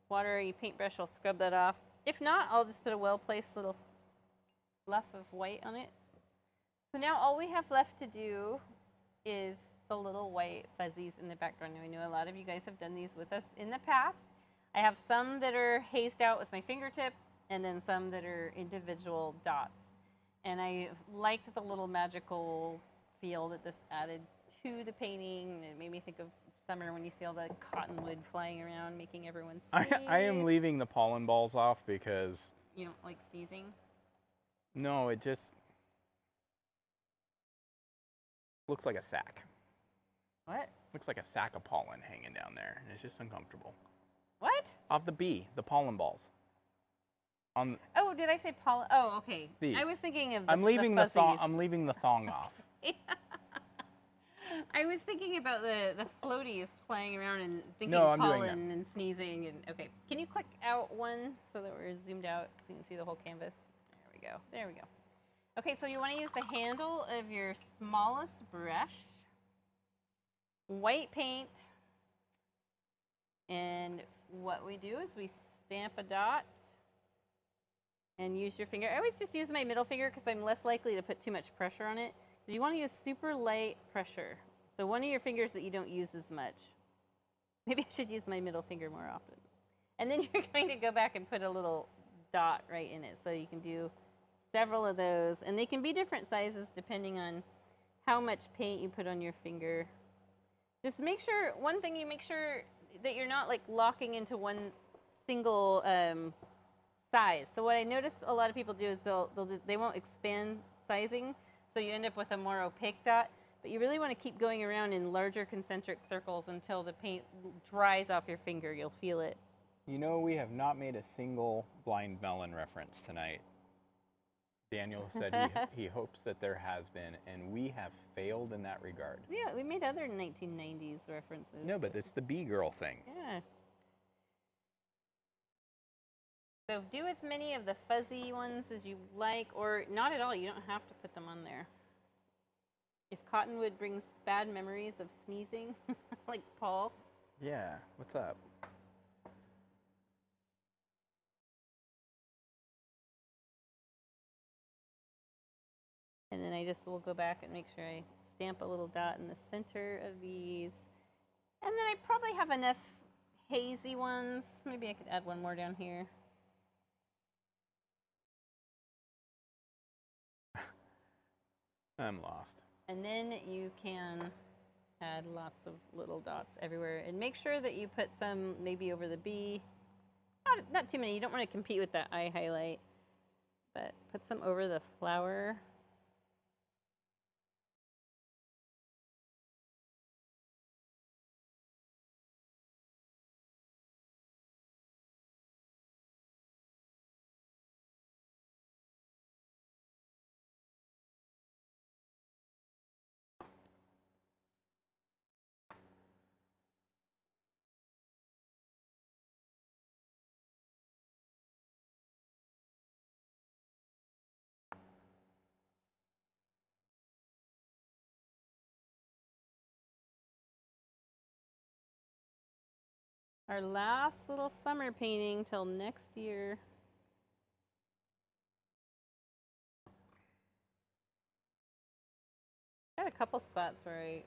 watery paintbrush will scrub that off. If not, I'll just put a well-placed little fluff of white on it. So now all we have left to do is the little white fuzzies in the background. Now, I know a lot of you guys have done these with us in the past. I have some that are hazed out with my fingertip, and then some that are individual dots. And I liked the little magical feel that this added to the painting. It made me think of summer when you see all the cottonwood flying around, making everyone sneeze. I am leaving the pollen balls off because... You don't like sneezing? No, it just looks like a sack. What? Looks like a sack of pollen hanging down there, and it's just uncomfortable. What? Off the bee, the pollen balls. Oh, did I say pollen? Oh, okay. These. I was thinking of I'm leaving the fuzzies. I'm leaving the thong off. I was thinking about the floaties flying around and thinking No, I'm doing pollen and sneezing. And okay, can you click out one so that we're zoomed out so you can see the whole canvas? There we go. There we go. Okay, so you want to use the handle of your smallest brush, white paint, and what we do is we stamp a dot and use your finger. I always just use my middle finger because I'm less likely to put too much pressure on it. You want to use super light pressure. So one of your fingers that you don't use as much. Maybe I should use my middle finger more often. And then you're going to go back and put a little dot right in it. So you can do several of those. And they can be different sizes depending on how much paint you put on your finger. Just make sure, one thing, you make sure that you're not like locking into one single size. So what I notice a lot of people do is they won't expand sizing, so you end up with a more opaque dot. But you really want to keep going around in larger concentric circles until the paint dries off your finger. You'll feel it. You know, we have not made a single blind melon reference tonight. Daniel said he hopes that there has been, and we have failed in that regard. Yeah, we made other 1990s references. No, but it's the B-girl thing. Yeah. So do as many of the fuzzy ones as you like, or not at all. You don't have to put them on there. If cottonwood brings bad memories of sneezing, like Paul. Yeah, what's up? And then I just will go back and make sure I stamp a little dot in the center of these. And then I probably have enough hazy ones. Maybe I could add one more down here. I'm lost. And then you can add lots of little dots everywhere. And make sure that you put some maybe over the B. Not too many. You don't want to compete with that eye highlight. But put some over the flower. Our last little summer painting till next year. Got a couple spots where I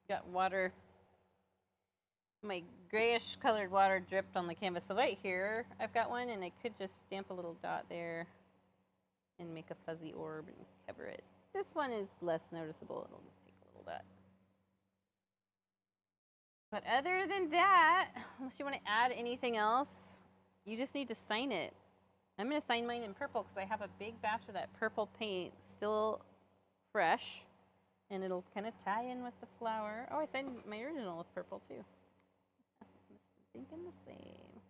got water, my grayish colored water dripped on the canvas. So right here, I've got one, and I could just stamp a little dot there and make a fuzzy orb and cover it. This one is less noticeable. It'll just take a little dot. But other than that, unless you want to add anything else, you just need to sign it. I'm going to sign mine in purple because I have a big batch of that purple paint still fresh. And it'll kind of tie in with the flower. Oh, I signed my original with purple too. Thinking the same.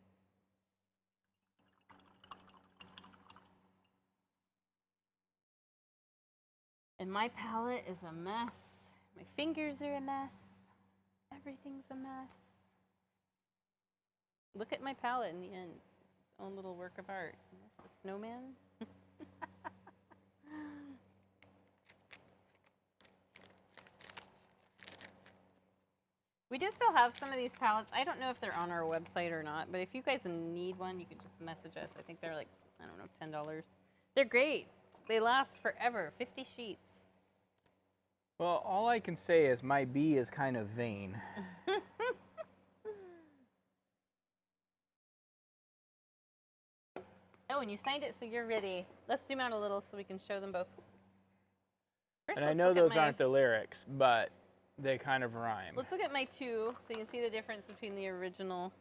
And my palette is a mess. My fingers are a mess. Everything's a mess. Look at my palette in the end. It's its own little work of art. And there's the snowman. We do still have some of these palettes. I don't know if they're on our website or not, but if you guys need one, you can just message us. I think they're like, I don't know, $10. They're great. They last forever, 50 sheets. Well, all I can say is my B is kind of vain. Oh, and you signed it, so you're ready. Let's zoom out a little so we can show them both. First, And I know those aren't the lyrics, but they kind of rhyme. Let's look at my two so you can see the difference between the original.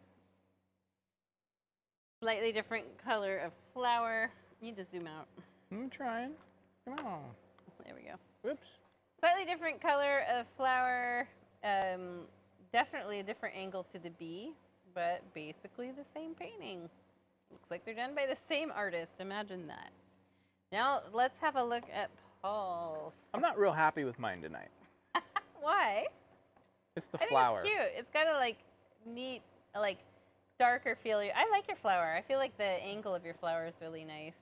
Slightly different color of flower. You need to zoom out. I'm trying. Come on. There we go. Whoops. Slightly different color of flower. Definitely a different angle to the bee, but basically the same painting. Looks like they're done by the same artist. Imagine that. Now let's have a look at Paul's. I'm not real happy with mine tonight. Why? It's the I flower. think it's cute. It's got a like neat, like darker feel. I like your flower. I feel like the angle of your flower is really nice.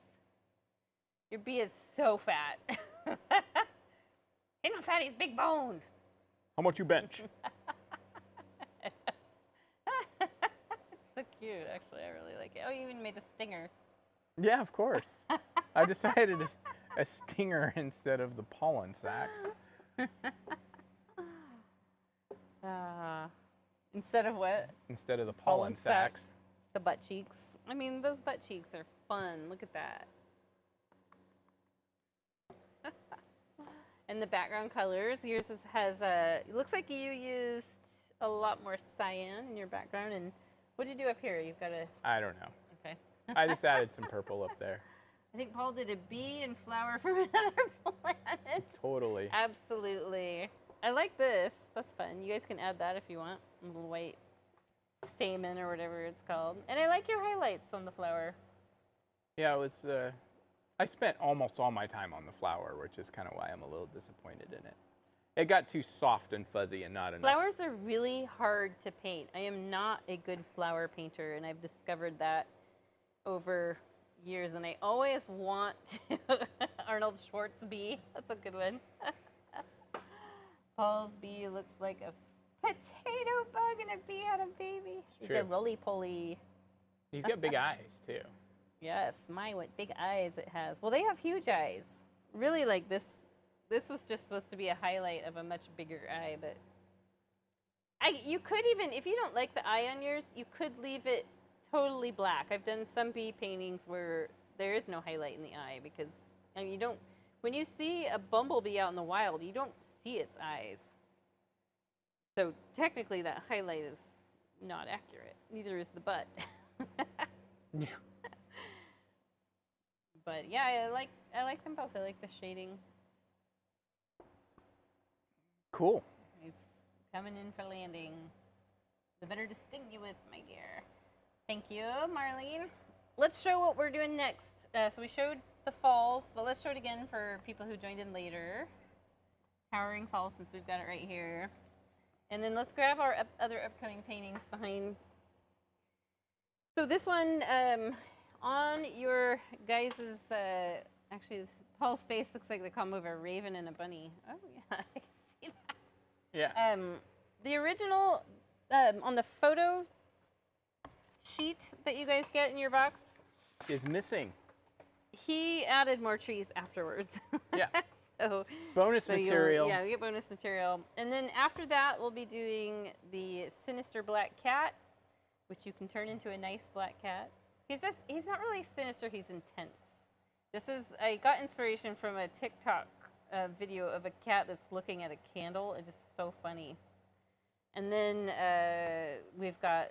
Your bee is so fat. He's not fat, he's big boned. How much you bench? It's so cute, actually. I really like it. Oh, you even made a stinger. Yeah, of course. I decided a stinger instead of the pollen sacs. Instead of what? Instead of the pollen sacs. The butt cheeks. I mean, those butt cheeks are fun. Look at that. And the background colors. Yours has a. It looks like you used a lot more cyan in your background. And what did you do up here? You've got a. I don't know. Okay. I just added some purple up there. I think Paul did a bee and flower from another planet. Totally. Absolutely. I like this. That's fun. You guys can add that if you want. A little white stamen or whatever it's called. And I like your highlights on the flower. Yeah, it was I spent almost all my time on the flower, which is kind of why I'm a little disappointed in it. It got too soft and fuzzy and not enough. Flowers are really hard to paint. I am not a good flower painter, and I've discovered that over years. And I always want to Arnold Schwartz bee. That's a good one. Paul's bee looks like a potato bug, and a bee had a baby. It's a roly-poly. He's got big eyes too. Yes, what big eyes it has. Well, they have huge eyes. Really, like this was just supposed to be a highlight of a much bigger eye, but you could even, if you don't like the eye on yours, you could leave it totally black. I've done some bee paintings where there is no highlight in the eye because you don't, when you see a bumblebee out in the wild, you don't see its eyes. So technically that highlight is not accurate. Neither is the butt. Yeah. But yeah, I like them both. I like the shading. Cool. He's coming in for landing. The better to sting you with, my dear. Thank you, Marlene. Let's show what we're doing next. So we showed the falls, but let's show it again for people who joined in later. Towering Falls, since we've got it right here. And then let's grab our other upcoming paintings behind. So this one, on your guys' actually Paul's face looks like the combo of a raven and a bunny. Oh yeah, I can see that. Yeah. The original on the photo sheet that you guys get in your box is missing. He added more trees afterwards. Yeah. So bonus material. Yeah, we get bonus material. And then after that, we'll be doing the sinister black cat, which you can turn into a nice black cat. He's not really sinister, he's intense. I got inspiration from a TikTok video of a cat that's looking at a candle. It's just so funny. And then we've got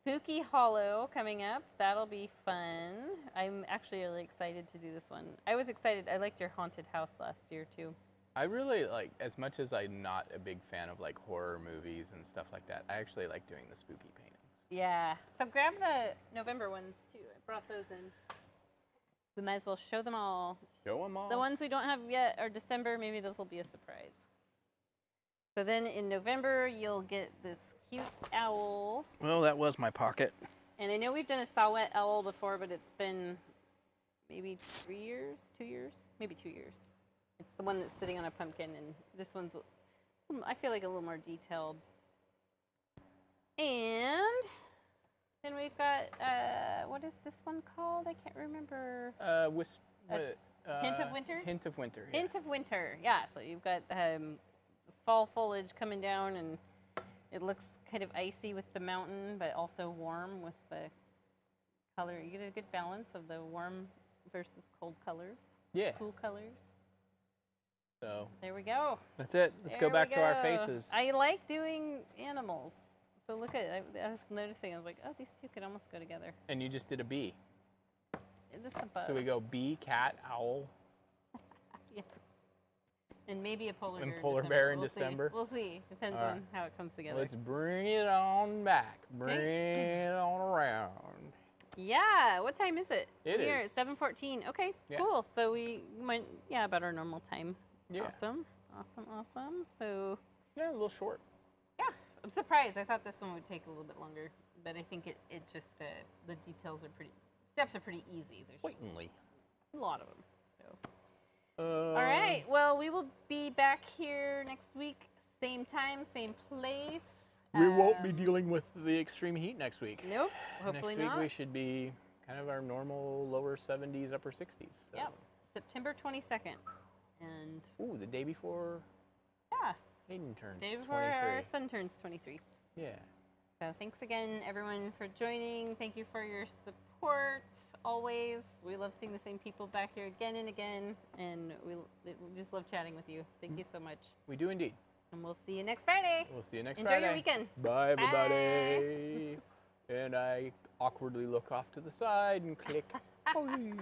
Spooky Hollow coming up. That'll be fun. I'm actually really excited to do this one. I was excited. I liked your haunted house last year too. I really like, as much as I'm not a big fan of like horror movies and stuff like that, I actually like doing the spooky paintings. Yeah. So grab the November ones too. I brought those in. We might as well show them all. Show them all. The ones we don't have yet are December. Maybe those will be a surprise. So then in November, you'll get this cute owl. Well, that was my pocket. And I know we've done a Sawet owl before, but it's been maybe 3 years, 2 years, maybe 2 years. It's the one that's sitting on a pumpkin, and this one's, I feel like, a little more detailed. And then we've got, what is this one called? I can't remember. Hint of Winter? Hint of Winter. Yeah. Hint of Winter, yeah. So you've got fall foliage coming down, and it looks kind of icy with the mountain, but also warm with the color. You get a good balance of the warm versus cold colors. Yeah. Cool colors. So there we go. That's it. Let's go back to our faces. I like doing animals. So look at it. I was noticing. I was like, oh, these two could almost go together. And you just did a bee. It's a bug. So we go bee, cat, owl. Yes. And maybe a polar bear. And polar bear in December. We'll see. Depends on how it comes together. Let's bring it on back. Bring it on around. Yeah. What time is it? It Here, is 7:14. Okay. Yeah. Cool. So we went, about our normal time. Yeah. Awesome. So. Yeah, a little short. Yeah. I'm surprised. I thought this one would take a little bit longer, but I think it just the details are steps are pretty easy. There's Certainly. a lot of them. So. All right. Well, we will be back here next week, same time, same place. We won't be dealing with the extreme heat next week. Nope. Hopefully next week not. we should be kind of our normal lower 70s, upper 60s. So. Yep. September 22nd. And. Ooh, the day before. Yeah. Hayden turns 23. Day before our son turns 23. Yeah. So thanks again, everyone, for joining. Thank you for your support. Always. We love seeing the same people back here again and again, and we just love chatting with you. Thank you so much. We do indeed. And we'll see you next Friday. We'll see you next Enjoy Friday. your weekend. Bye, everybody. And I awkwardly look off to the side and click. Bye.